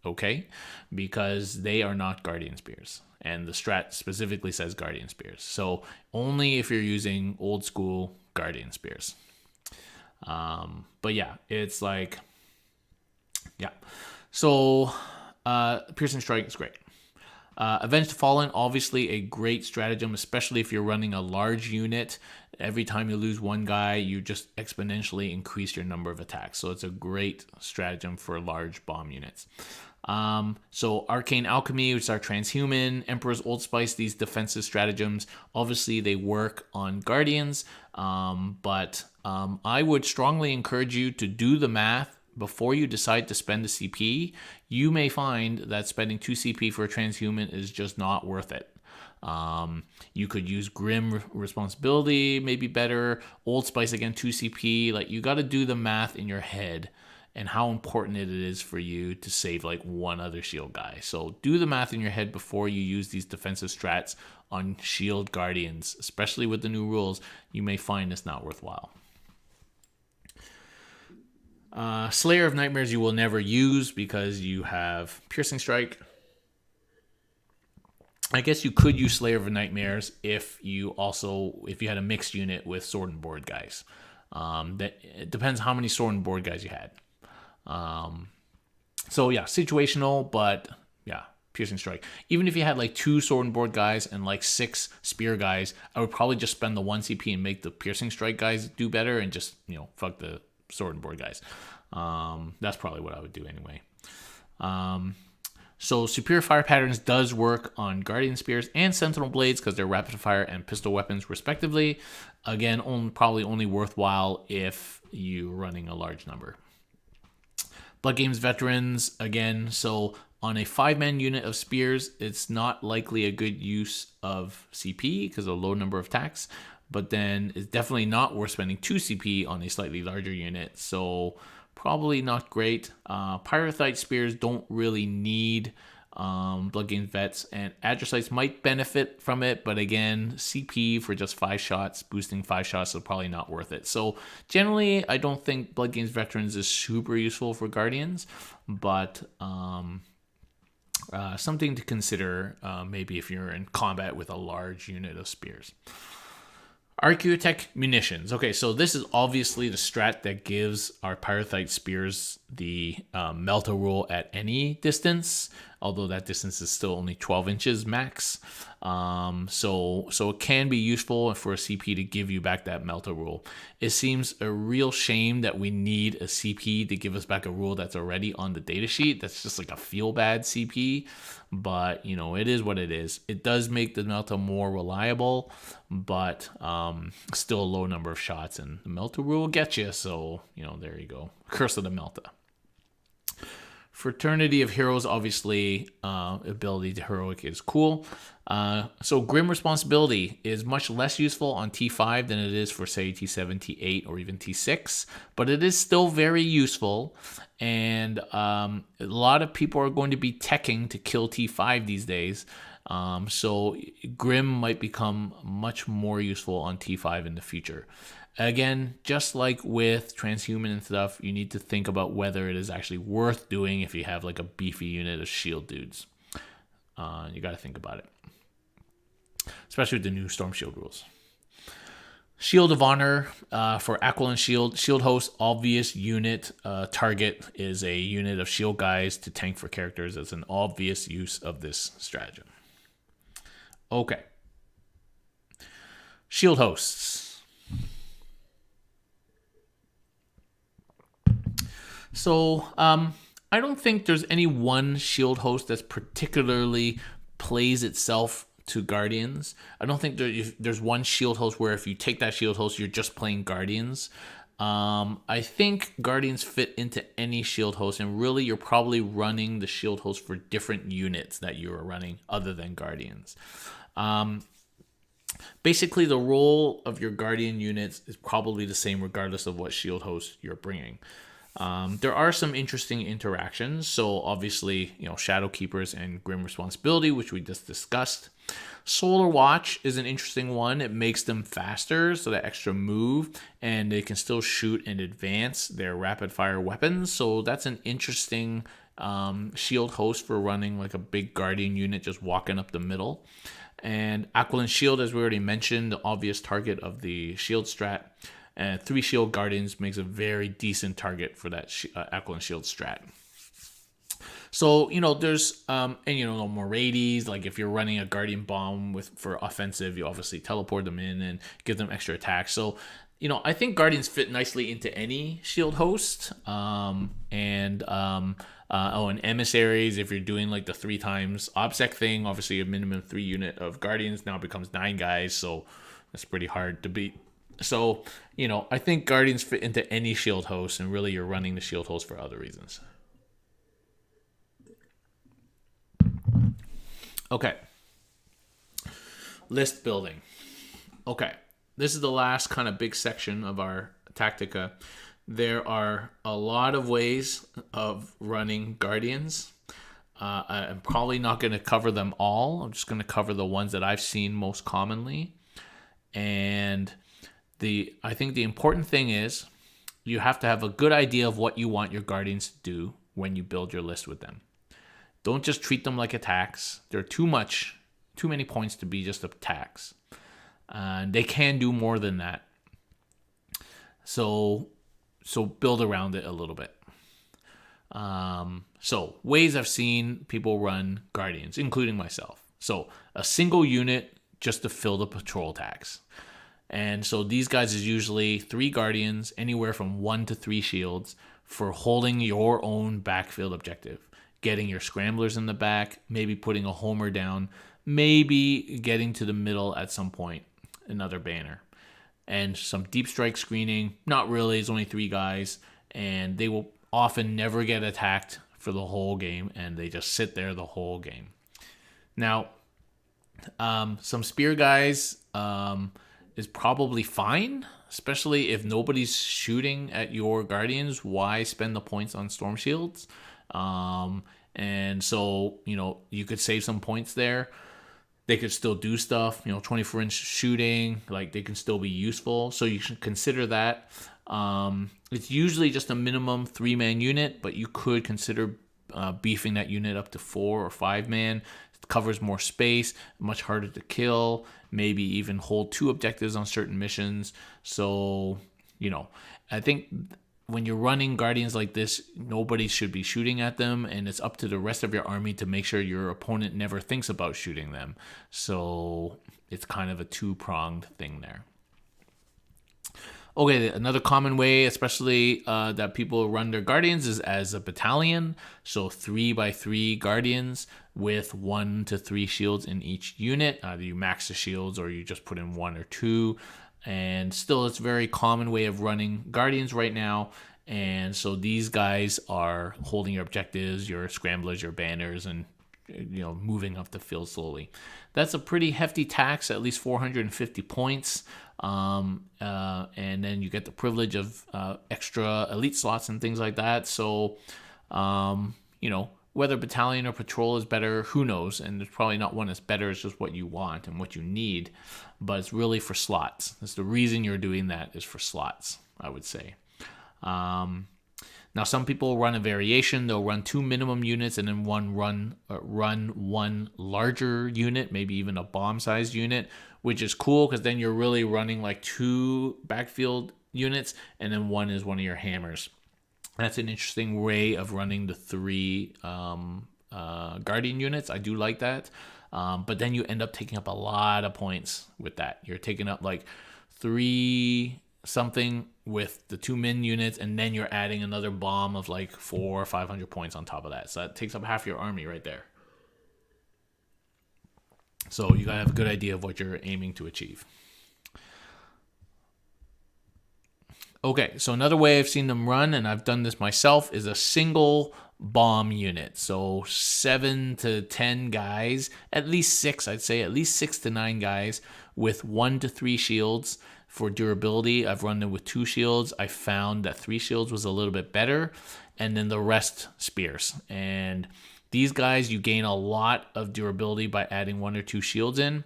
okay? Because they are not Guardian Spears. And the strat specifically says Guardian Spears. So only if you're using old school Guardian Spears. But yeah, it's like, yeah. So Piercing Strike is great. Avenge the Fallen, obviously a great stratagem, especially if you're running a large unit. Every time you lose one guy, you just exponentially increase your number of attacks. So it's a great stratagem for large bomb units. So Arcane Alchemy, which is our transhuman, Emperor's Old Spice, these defensive stratagems, obviously they work on Guardians, but I would strongly encourage you to do the math before you decide to spend a CP. You may find that spending 2 CP for a transhuman is just not worth it. You could use Grim Responsibility, maybe better. Old Spice, again, 2 CP. Like, you got to do the math in your head and how important it is for you to save like one other shield guy. So do the math in your head before you use these defensive strats on shield Guardians, especially with the new rules. You may find it's not worthwhile. Slayer of Nightmares you will never use because you have Piercing Strike. I guess you could use Slayer of Nightmares if you had a mixed unit with Sword and Board guys. It depends how many Sword and Board guys you had. So yeah, situational, but yeah, Piercing Strike. Even if you had like 2 Sword and Board guys and like 6 Spear guys, I would probably just spend the 1 CP and make the Piercing Strike guys do better and just, fuck the Sword and Board guys. That's probably what I would do anyway. So Superior Fire Patterns does work on Guardian Spears and Sentinel Blades because they're rapid fire and pistol weapons respectively. Again, probably only worthwhile if you're running a large number. Blood Games Veterans, again, so on a 5-man unit of Spears, it's not likely a good use of CP because of a low number of attacks, but then it's definitely not worth spending 2 CP on a slightly larger unit, so probably not great. Pyrothite Spears don't really need Blood Games Vets and Adrocytes might benefit from it, but again, CP for just 5 shots, boosting 5 shots is probably not worth it. So generally, I don't think Blood Games Veterans is super useful for Guardians, but something to consider maybe if you're in combat with a large unit of spears. Archaeotech Munitions. Okay, so this is obviously the strat that gives our Pyrothite spears the Melta rule at any distance, although that distance is still only 12 inches max. So it can be useful for a CP to give you back that Melta rule. It seems a real shame that we need a CP to give us back a rule that's already on the datasheet. That's just like a feel bad CP, but it is what it is. It does make the Melta more reliable, but still a low number of shots, and the Melta rule will get you. So there you go. Curse of the Melta. Fraternity of Heroes, obviously, ability to heroic is cool. So Grim Responsibility is much less useful on T5 than it is for, say, T7, T8, or even T6, but it is still very useful. And a lot of people are going to be teching to kill T5 these days. So Grim might become much more useful on T5 in the future. Again, just like with Transhuman and stuff, you need to think about whether it is actually worth doing if you have like a beefy unit of shield dudes. You got to think about it. Especially with the new Storm Shield rules. Shield of Honor for Aquiline Shield. Shield Host, obvious unit target is a unit of shield guys to tank for characters. That's an obvious use of this stratagem. Okay. Shield Hosts. So, I don't think there's any one shield host that's particularly plays itself to Guardians. I don't think there's one shield host where if you take that shield host, you're just playing Guardians. I think Guardians fit into any shield host, and really you're probably running the shield host for different units that you are running other than Guardians. Basically, the role of your Guardian units is probably the same regardless of what shield host you're bringing. There are some interesting interactions. So obviously, Shadow Keepers and Grim Responsibility, which we just discussed. Solar Watch is an interesting one. It makes them faster, so that extra move, and they can still shoot and advance their rapid fire weapons. So that's an interesting shield host for running like a big Guardian unit just walking up the middle. And Aquiline Shield, as we already mentioned, the obvious target of the shield strat. And 3 Shield Guardians makes a very decent target for that Aquiline Shield strat. So, there's, no more radies. Like if you're running a Guardian Bomb for offensive, you obviously teleport them in and give them extra attacks. So, I think Guardians fit nicely into any shield host. And Emissaries, if you're doing like the 3 times OBSEC thing, obviously a minimum 3 unit of Guardians now becomes 9 guys. So that's pretty hard to beat. So, I think Guardians fit into any shield host, and really you're running the shield host for other reasons. Okay. List building. Okay. This is the last kind of big section of our Tactica. There are a lot of ways of running Guardians. I'm probably not going to cover them all. I'm just going to cover the ones that I've seen most commonly. And I think the important thing is you have to have a good idea of what you want your Guardians to do when you build your list with them. Don't just treat them like attacks. They're too many points to be just attacks. They can do more than that. So build around it a little bit. So ways I've seen people run Guardians, including myself. So a single unit just to fill the patrol tags. And so these guys is usually 3 Guardians, anywhere from 1 to 3 shields for holding your own backfield objective. Getting your scramblers in the back, maybe putting a homer down, maybe getting to the middle at some point, another banner. And some deep strike screening, not really, it's only 3 guys, and they will often never get attacked for the whole game, and they just sit there the whole game. Now, some spear guys is probably fine, especially if nobody's shooting at your Guardians. Why spend the points on Storm Shields? And And so, you could save some points there. They could still do stuff, 24-inch shooting, like they can still be useful. So you should consider that. It's usually just a minimum 3-man unit, but you could consider beefing that unit up to 4 or 5-man. It covers more space, much harder to kill, maybe even hold 2 objectives on certain missions. So, I think when you're running Guardians like this, nobody should be shooting at them, and it's up to the rest of your army to make sure your opponent never thinks about shooting them. So it's kind of a 2-pronged thing there. Okay, another common way, especially that people run their Guardians, is as a battalion. So 3x3 Guardians with 1 to 3 shields in each unit. Either you max the shields or you just put in 1 or 2. And still, it's a very common way of running Guardians right now. And so these guys are holding your objectives, your scramblers, your banners, and moving up the field slowly. That's a pretty hefty tax, at least 450 points. And then you get the privilege of extra elite slots and things like that. So, whether battalion or patrol is better, who knows? And there's probably not one that's better. It's just what you want and what you need. But it's really for slots. That's the reason you're doing that, is for slots, I would say. Now, some people run a variation. They'll run 2 minimum units and then run one larger unit, maybe even a bomb-sized unit, which is cool because then you're really running like 2 backfield units, and then one is one of your hammers. That's an interesting way of running the 3 Guardian units. I do like that. But then you end up taking up a lot of points with that. You're taking up like 3 something with the 2 min units, and then you're adding another bomb of like 400 or 500 points on top of that. So that takes up half your army right there. So you gotta have a good idea of what you're aiming to achieve. Okay, so another way I've seen them run, and I've done this myself, is a single bomb unit. So 7 to 10 guys, at least 6, I'd say, at least 6 to 9 guys with 1 to 3 shields. For durability, I've run them with 2 shields. I found that 3 shields was a little bit better, and then the rest spears. And these guys, you gain a lot of durability by adding 1 or 2 shields in.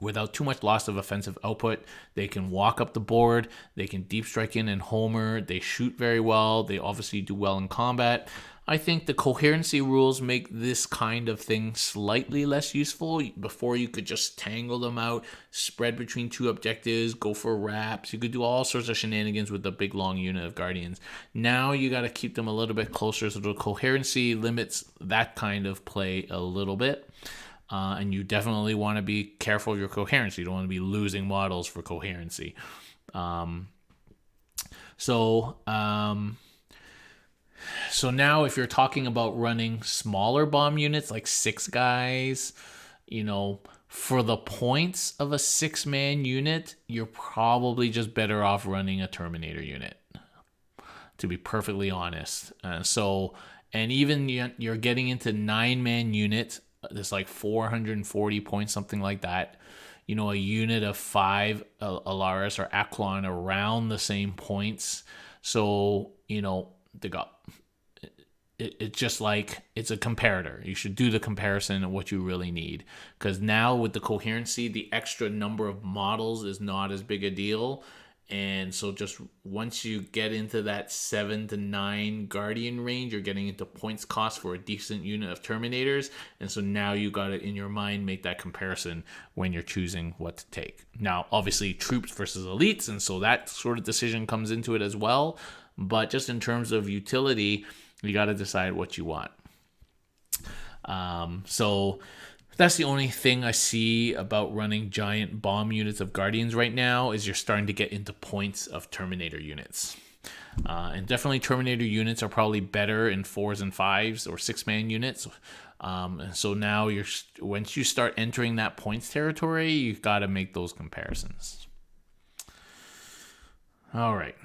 Without too much loss of offensive output. They can walk up the board, they can deep strike in and homer, they shoot very well, they obviously do well in combat. I think the coherency rules make this kind of thing slightly less useful. Before, you could just tangle them out, spread between 2 objectives, go for wraps. You could do all sorts of shenanigans with the big long unit of Guardians. Now you got to keep them a little bit closer, so the coherency limits that kind of play a little bit. And you definitely want to be careful of your coherency. You don't want to be losing models for coherency. So now if you're talking about running smaller bomb units, like 6 guys, for the points of a 6-man unit, you're probably just better off running a Terminator unit, to be perfectly honest. And even you're getting into 9-man units, there's like 440 points, something like that. A unit of 5 Alaris or Aklon around the same points. So, they got it's just like it's a comparator. You should do the comparison of what you really need. Because now with the coherency, the extra number of models is not as big a deal. And so just once you get into that 7 to 9 Guardian range, you're getting into points cost for a decent unit of Terminators. And so now you got to, in your mind, make that comparison when you're choosing what to take. Now, obviously, troops versus elites, and so that sort of decision comes into it as well. But just in terms of utility, you got to decide what you want. So that's the only thing I see about running giant bomb units of Guardians right now, is you're starting to get into points of Terminator units. And definitely Terminator units are probably better in 4s and 5s or 6-man units. And so now once you start entering that points territory, you've got to make those comparisons. All right.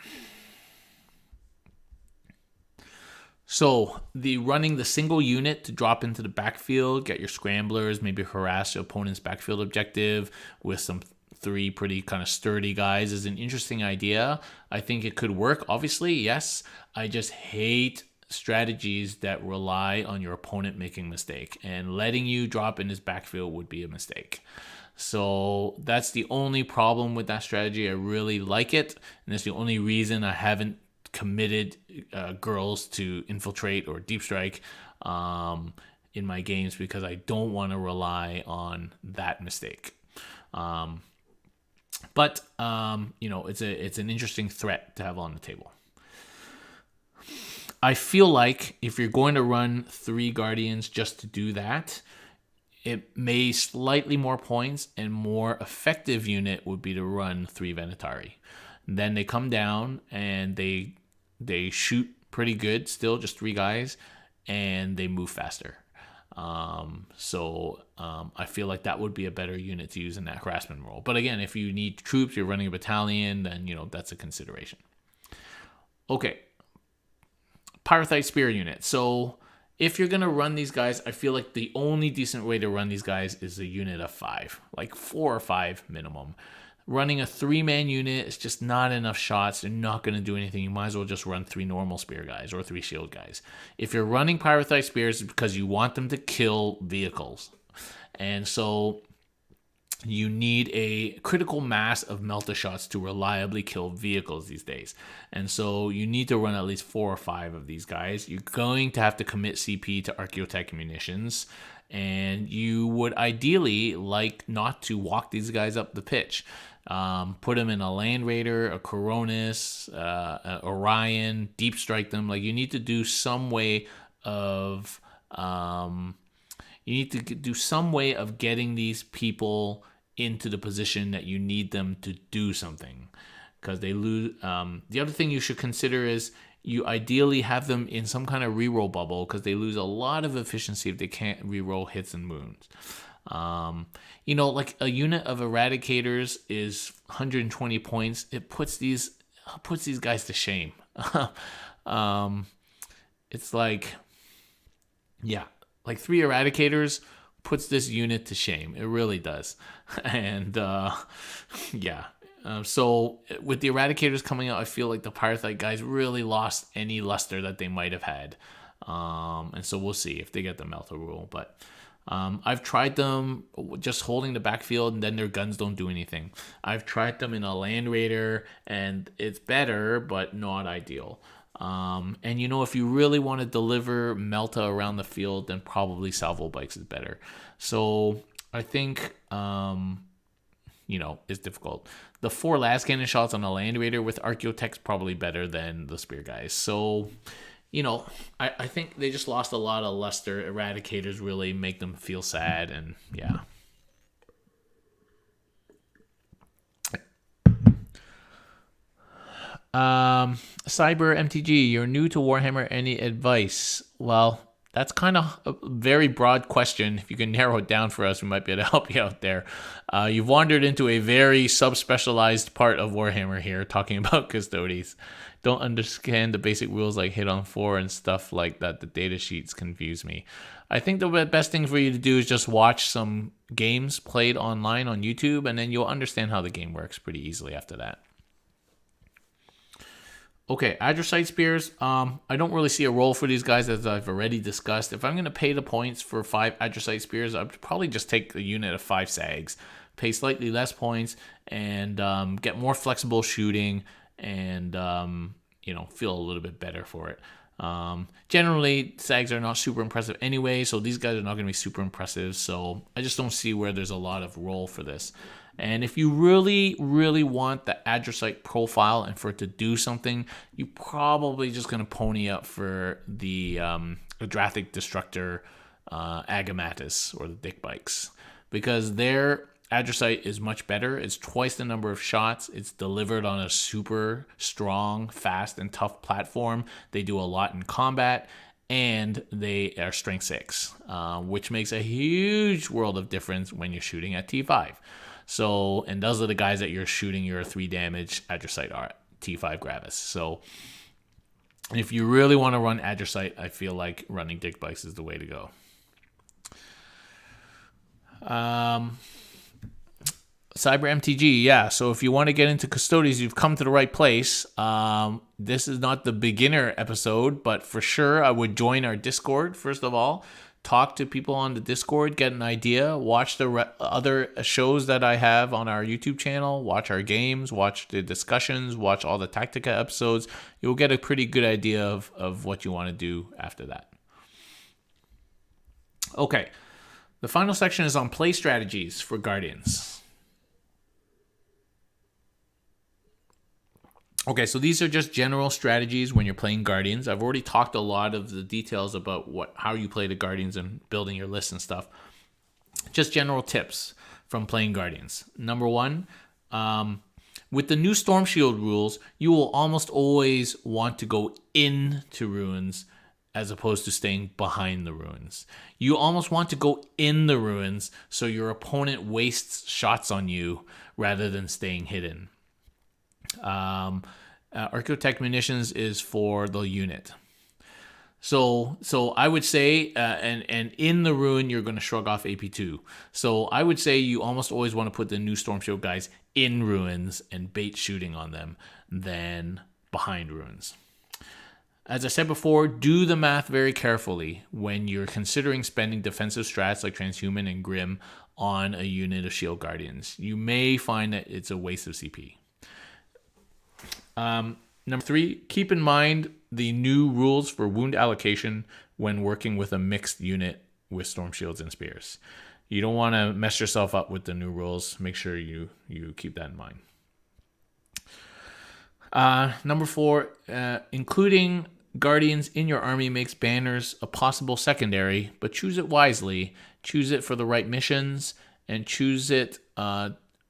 So running the single unit to drop into the backfield, get your scramblers, maybe harass your opponent's backfield objective with some 3 pretty kind of sturdy guys is an interesting idea. I think it could work, obviously, yes. I just hate strategies that rely on your opponent making a mistake, and letting you drop in his backfield would be a mistake. So that's the only problem with that strategy. I really like it, and that's the only reason I haven't committed girls to infiltrate or deep strike in my games, because I don't want to rely on that mistake. But it's an interesting threat to have on the table. I feel like if you're going to run 3 Guardians just to do that, it may slightly more points and more effective unit would be to run 3 Venatari. Then they come down and they shoot pretty good still, just 3 guys, and they move faster. So I feel like that would be a better unit to use in that harassment role. But again, if you need troops, you're running a battalion, then that's a consideration. Okay. Pyrothite Spear unit. So if you're going to run these guys, I feel like the only decent way to run these guys is a unit of 5, like 4 or 5 minimum. Running a 3-man unit is just not enough shots. They're not going to do anything. You might as well just run 3 normal spear guys or 3 shield guys. If you're running Pyrothite Spears, it's because you want them to kill vehicles. And so you need a critical mass of melta shots to reliably kill vehicles these days. And so you need to run at least 4 or 5 of these guys. You're going to have to commit CP to Archaeotech munitions. And you would ideally like not to walk these guys up the pitch. Put them in a Land Raider, a Coronis, an Orion, deep strike them. Like, you need to do some way of getting these people into the position that you need them to do something, because they lose. The other thing you should consider is you ideally have them in some kind of reroll bubble, because they lose a lot of efficiency if they can't reroll hits and wounds. Like a unit of Eradicators is 120 points. It puts these guys to shame. It's like 3 Eradicators puts this unit to shame. It really does. And so with the Eradicators coming out, I feel like the Pyrothite guys really lost any luster that they might have had. And so we'll see if they get the Melta rule. But I've tried them just holding the backfield, and then their guns don't do anything. I've tried them in a Land Raider, and it's better, but not ideal. And if you really want to deliver Melta around the field, then probably Salvo Bikes is better. So I think, it's difficult. The 4 last cannon shots on a Land Raider with Archaeotech's probably better than the Spear guys. So, I think they just lost a lot of luster. Eradicators really make them feel sad, and yeah. Cyber MTG, you're new to Warhammer. Any advice? Well, that's kind of a very broad question. If you can narrow it down for us, we might be able to help you out there. You've wandered into a very subspecialized part of Warhammer here, talking about Custodes. Don't understand the basic rules like hit on 4 and stuff like that. The data sheets confuse me. I think the best thing for you to do is just watch some games played online on YouTube, and then you'll understand how the game works pretty easily after that. Okay, Adrosite Spears. I don't really see a role for these guys, as I've already discussed. If I'm going to pay the points for 5 Adrosite Spears, I'd probably just take the unit of 5 Sags, pay slightly less points, and get more flexible shooting, and feel a little bit better for it. Generally, Sags are not super impressive anyway, so these guys are not going to be super impressive. So I just don't see where there's a lot of role for this. And if you really, really want the Adrosite profile and for it to do something, you're probably just going to pony up for the Adrathic Destructor Agamatus, or the Dick Bikes, because their Adrosite is much better. It's twice the number of shots. It's delivered on a super strong, fast, and tough platform. They do a lot in combat, and they are strength 6, which makes a huge world of difference when you're shooting at T5. So, and those are the guys that you're shooting your 3 damage Adrosite are T5 Gravis. So if you really want to run Adrosite, I feel like running Dick Bikes is the way to go. Cyber MTG, yeah. So if you want to get into Custodes, you've come to the right place. This is not the beginner episode, but for sure I would join our Discord, first of all. Talk to people on the Discord, get an idea, watch the other shows that I have on our YouTube channel, watch our games, watch the discussions, watch all the Tactica episodes. You'll get a pretty good idea of what you want to do after that. Okay, the final section is on play strategies for Guardians. Okay, so these are just general strategies when you're playing Guardians. I've already talked a lot of the details about how you play the Guardians and building your list and stuff. Just general tips from playing Guardians. Number one, with the new Storm Shield rules, you will almost always want to go into ruins as opposed to staying behind the ruins. You almost want to go in the ruins so your opponent wastes shots on you rather than staying hidden. Architect munitions is for the unit. So I would say, and in the ruin, you're going to shrug off AP2. So I would say you almost always want to put the new Storm Shield guys in ruins and bait shooting on them than behind ruins. As I said before, do the math very carefully when you're considering spending defensive strats like Transhuman and Grim on a unit of Shield Guardians. You may find that it's a waste of CP. Number 3, keep in mind the new rules for wound allocation when working with a mixed unit with Storm Shields and Spears. You don't want to mess yourself up with the new rules. Make sure you keep that in mind. Number 4, including Guardians in your army makes banners a possible secondary, but choose it wisely. Choose it for the right missions, and choose it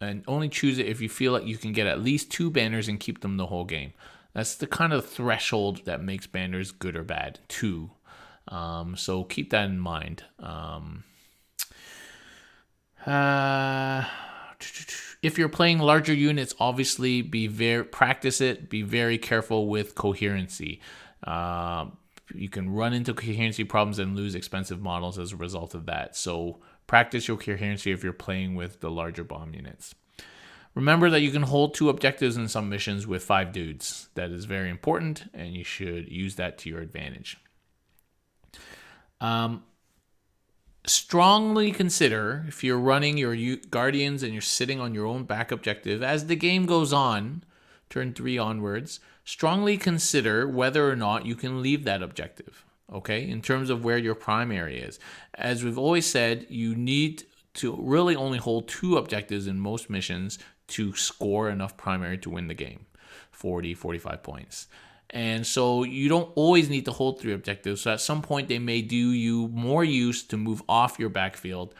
and only choose it if you feel like you can get at least 2 banners and keep them the whole game. That's the kind of threshold that makes banners good or bad, 2. So keep that in mind. If you're playing larger units, obviously practice it. Be very careful with coherency. You can run into coherency problems and lose expensive models as a result of that. So practice your coherency if you're playing with the larger bomb units. Remember that you can hold 2 objectives in some missions with 5 dudes. That is very important, and you should use that to your advantage. Strongly consider, if you're running your Guardians and you're sitting on your own back objective, as the game goes on, turn 3 onwards, strongly consider whether or not you can leave that objective, okay, in terms of where your primary is. As we've always said, you need to really only hold 2 objectives in most missions to score enough primary to win the game, 40, 45 points. And so you don't always need to hold 3 objectives. So at some point, they may do you more use to move off your backfield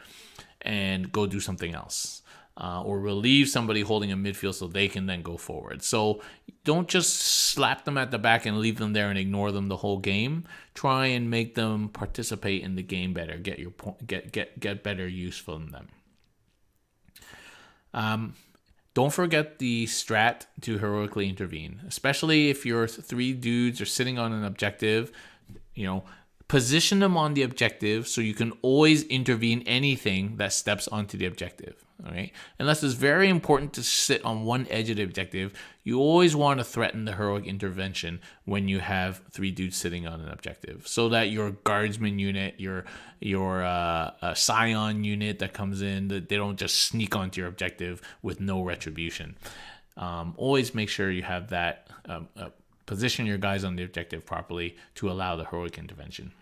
and go do something else. Or relieve somebody holding a midfield so they can then go forward. So don't just slap them at the back and leave them there and ignore them the whole game. Try and make them participate in the game better. Get better use from them. Don't forget the strat to heroically intervene, especially if your 3 dudes are sitting on an objective. Position them on the objective so you can always intervene anything that steps onto the objective. All right. Unless it's very important to sit on one edge of the objective, you always want to threaten the heroic intervention when you have 3 dudes sitting on an objective, so that your guardsman unit, your scion unit that comes in, that they don't just sneak onto your objective with no retribution. Always make sure you have that. Position your guys on the objective properly to allow the heroic intervention.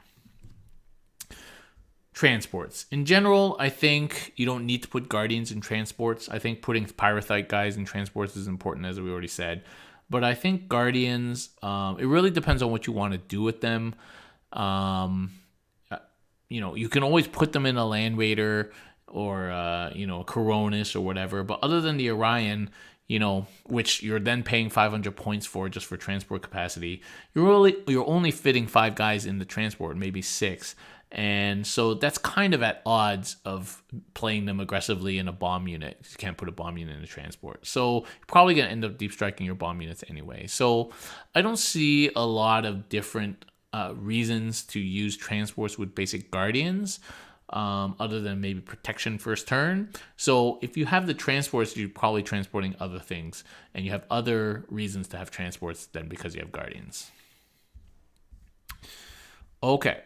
Transports. In general, I think you don't need to put Guardians in transports. I think putting Pyrothite guys in transports is important, as we already said. But I think Guardians, it really depends on what you want to do with them. You can always put them in a Land Raider or, Coronis or whatever. But other than the Orion, which you're then paying 500 points for just for transport capacity, you're only fitting 5 guys in the transport, maybe 6. And so that's kind of at odds of playing them aggressively in a bomb unit. You can't put a bomb unit in a transport. So you're probably going to end up deep striking your bomb units anyway. So I don't see a lot of different reasons to use transports with basic Guardians. other than maybe protection first turn. So if you have the transports, you're probably transporting other things, and you have other reasons to have transports than because you have guardians. Okay.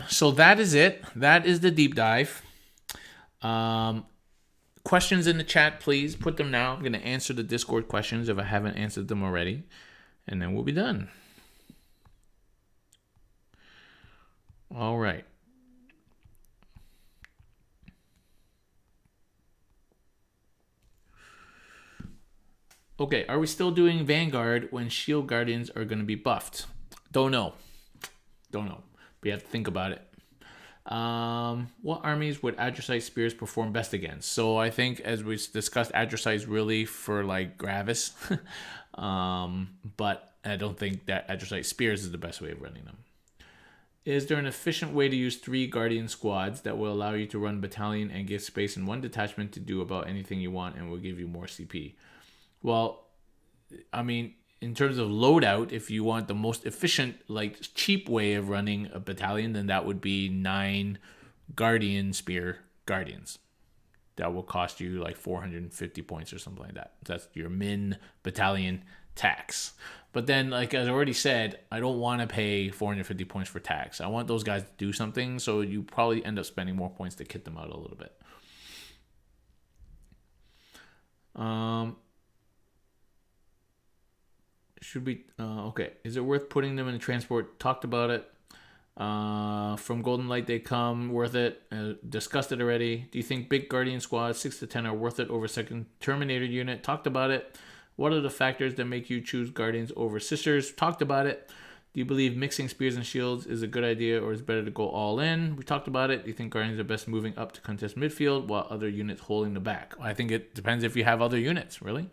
So that is it. That is the deep dive. Questions in the chat, please put them now. I'm going to answer the Discord questions if I haven't answered them already, and then we'll be done. All right. Okay, are we still doing Vanguard when Shield Guardians are going to be buffed? Don't know. We have to think about it. What armies would Adricite Spears perform best against? So I think, as we discussed, Adricite is really for like Gravis. But I don't think that Adricite Spears is the best way of running them. Is there an efficient way to use 3 Guardian squads that will allow you to run battalion and give space in one detachment to do about anything you want and will give you more CP? Well, I mean, in terms of loadout, if you want the most efficient, like cheap way of running a battalion, then that would be 9 Guardian Spear Guardians. That will cost you like 450 points or something like that. That's your min battalion tax. But then, like as I already said, I don't want to pay 450 points for tax. I want those guys to do something, so you probably end up spending more points to kit them out a little bit. Should we okay, is it worth putting them in a transport? Talked about it. From Golden Light they come, worth it. Discussed it already. Do you think big Guardian squads 6 to 10 are worth it over second Terminator unit? Talked about it. What are the factors that make you choose Guardians over Sisters? Talked about it. Do you believe mixing Spears and Shields is a good idea, or is it better to go all in? We talked about it. Do you think Guardians are best moving up to contest midfield while other units holding the back? I think it depends if you have other units, really.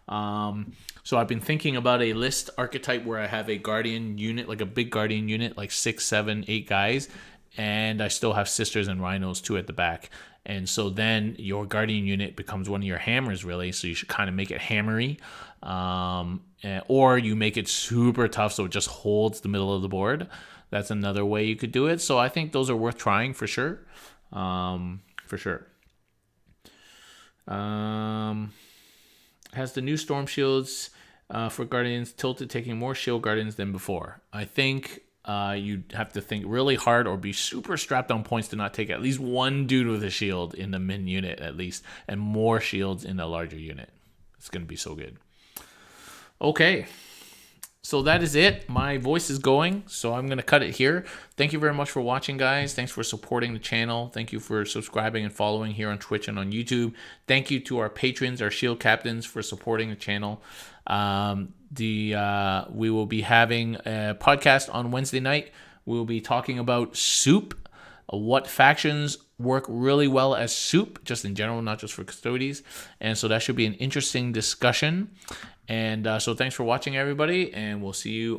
So I've been thinking about a list archetype where I have a Guardian unit, like a big Guardian unit, like 6, 7, 8 guys, and I still have Sisters and Rhinos too at the back. And so then your Guardian unit becomes one of your hammers, really. So you should kind of make it hammery. Or you make it super tough so it just holds the middle of the board. That's another way you could do it. So I think those are worth trying for sure. Has the new Storm Shields for Guardians tilted taking more Shield Guardians than before? I think you'd have to think really hard or be super strapped on points to not take at least one dude with a shield in the min unit at least, and more shields in the larger unit. It's going to be so good. Okay. So that is it. My voice is going, so I'm going to cut it here. Thank you very much for watching, guys. Thanks for supporting the channel. Thank you for subscribing and following here on Twitch and on YouTube. Thank you to our patrons, our Shield Captains, for supporting the channel. We will be having a podcast on Wednesday night. We will be talking about soup, what factions work really well as soup, just in general, not just for Custodes. And so that should be an interesting discussion. And so thanks for watching, everybody, and we'll see you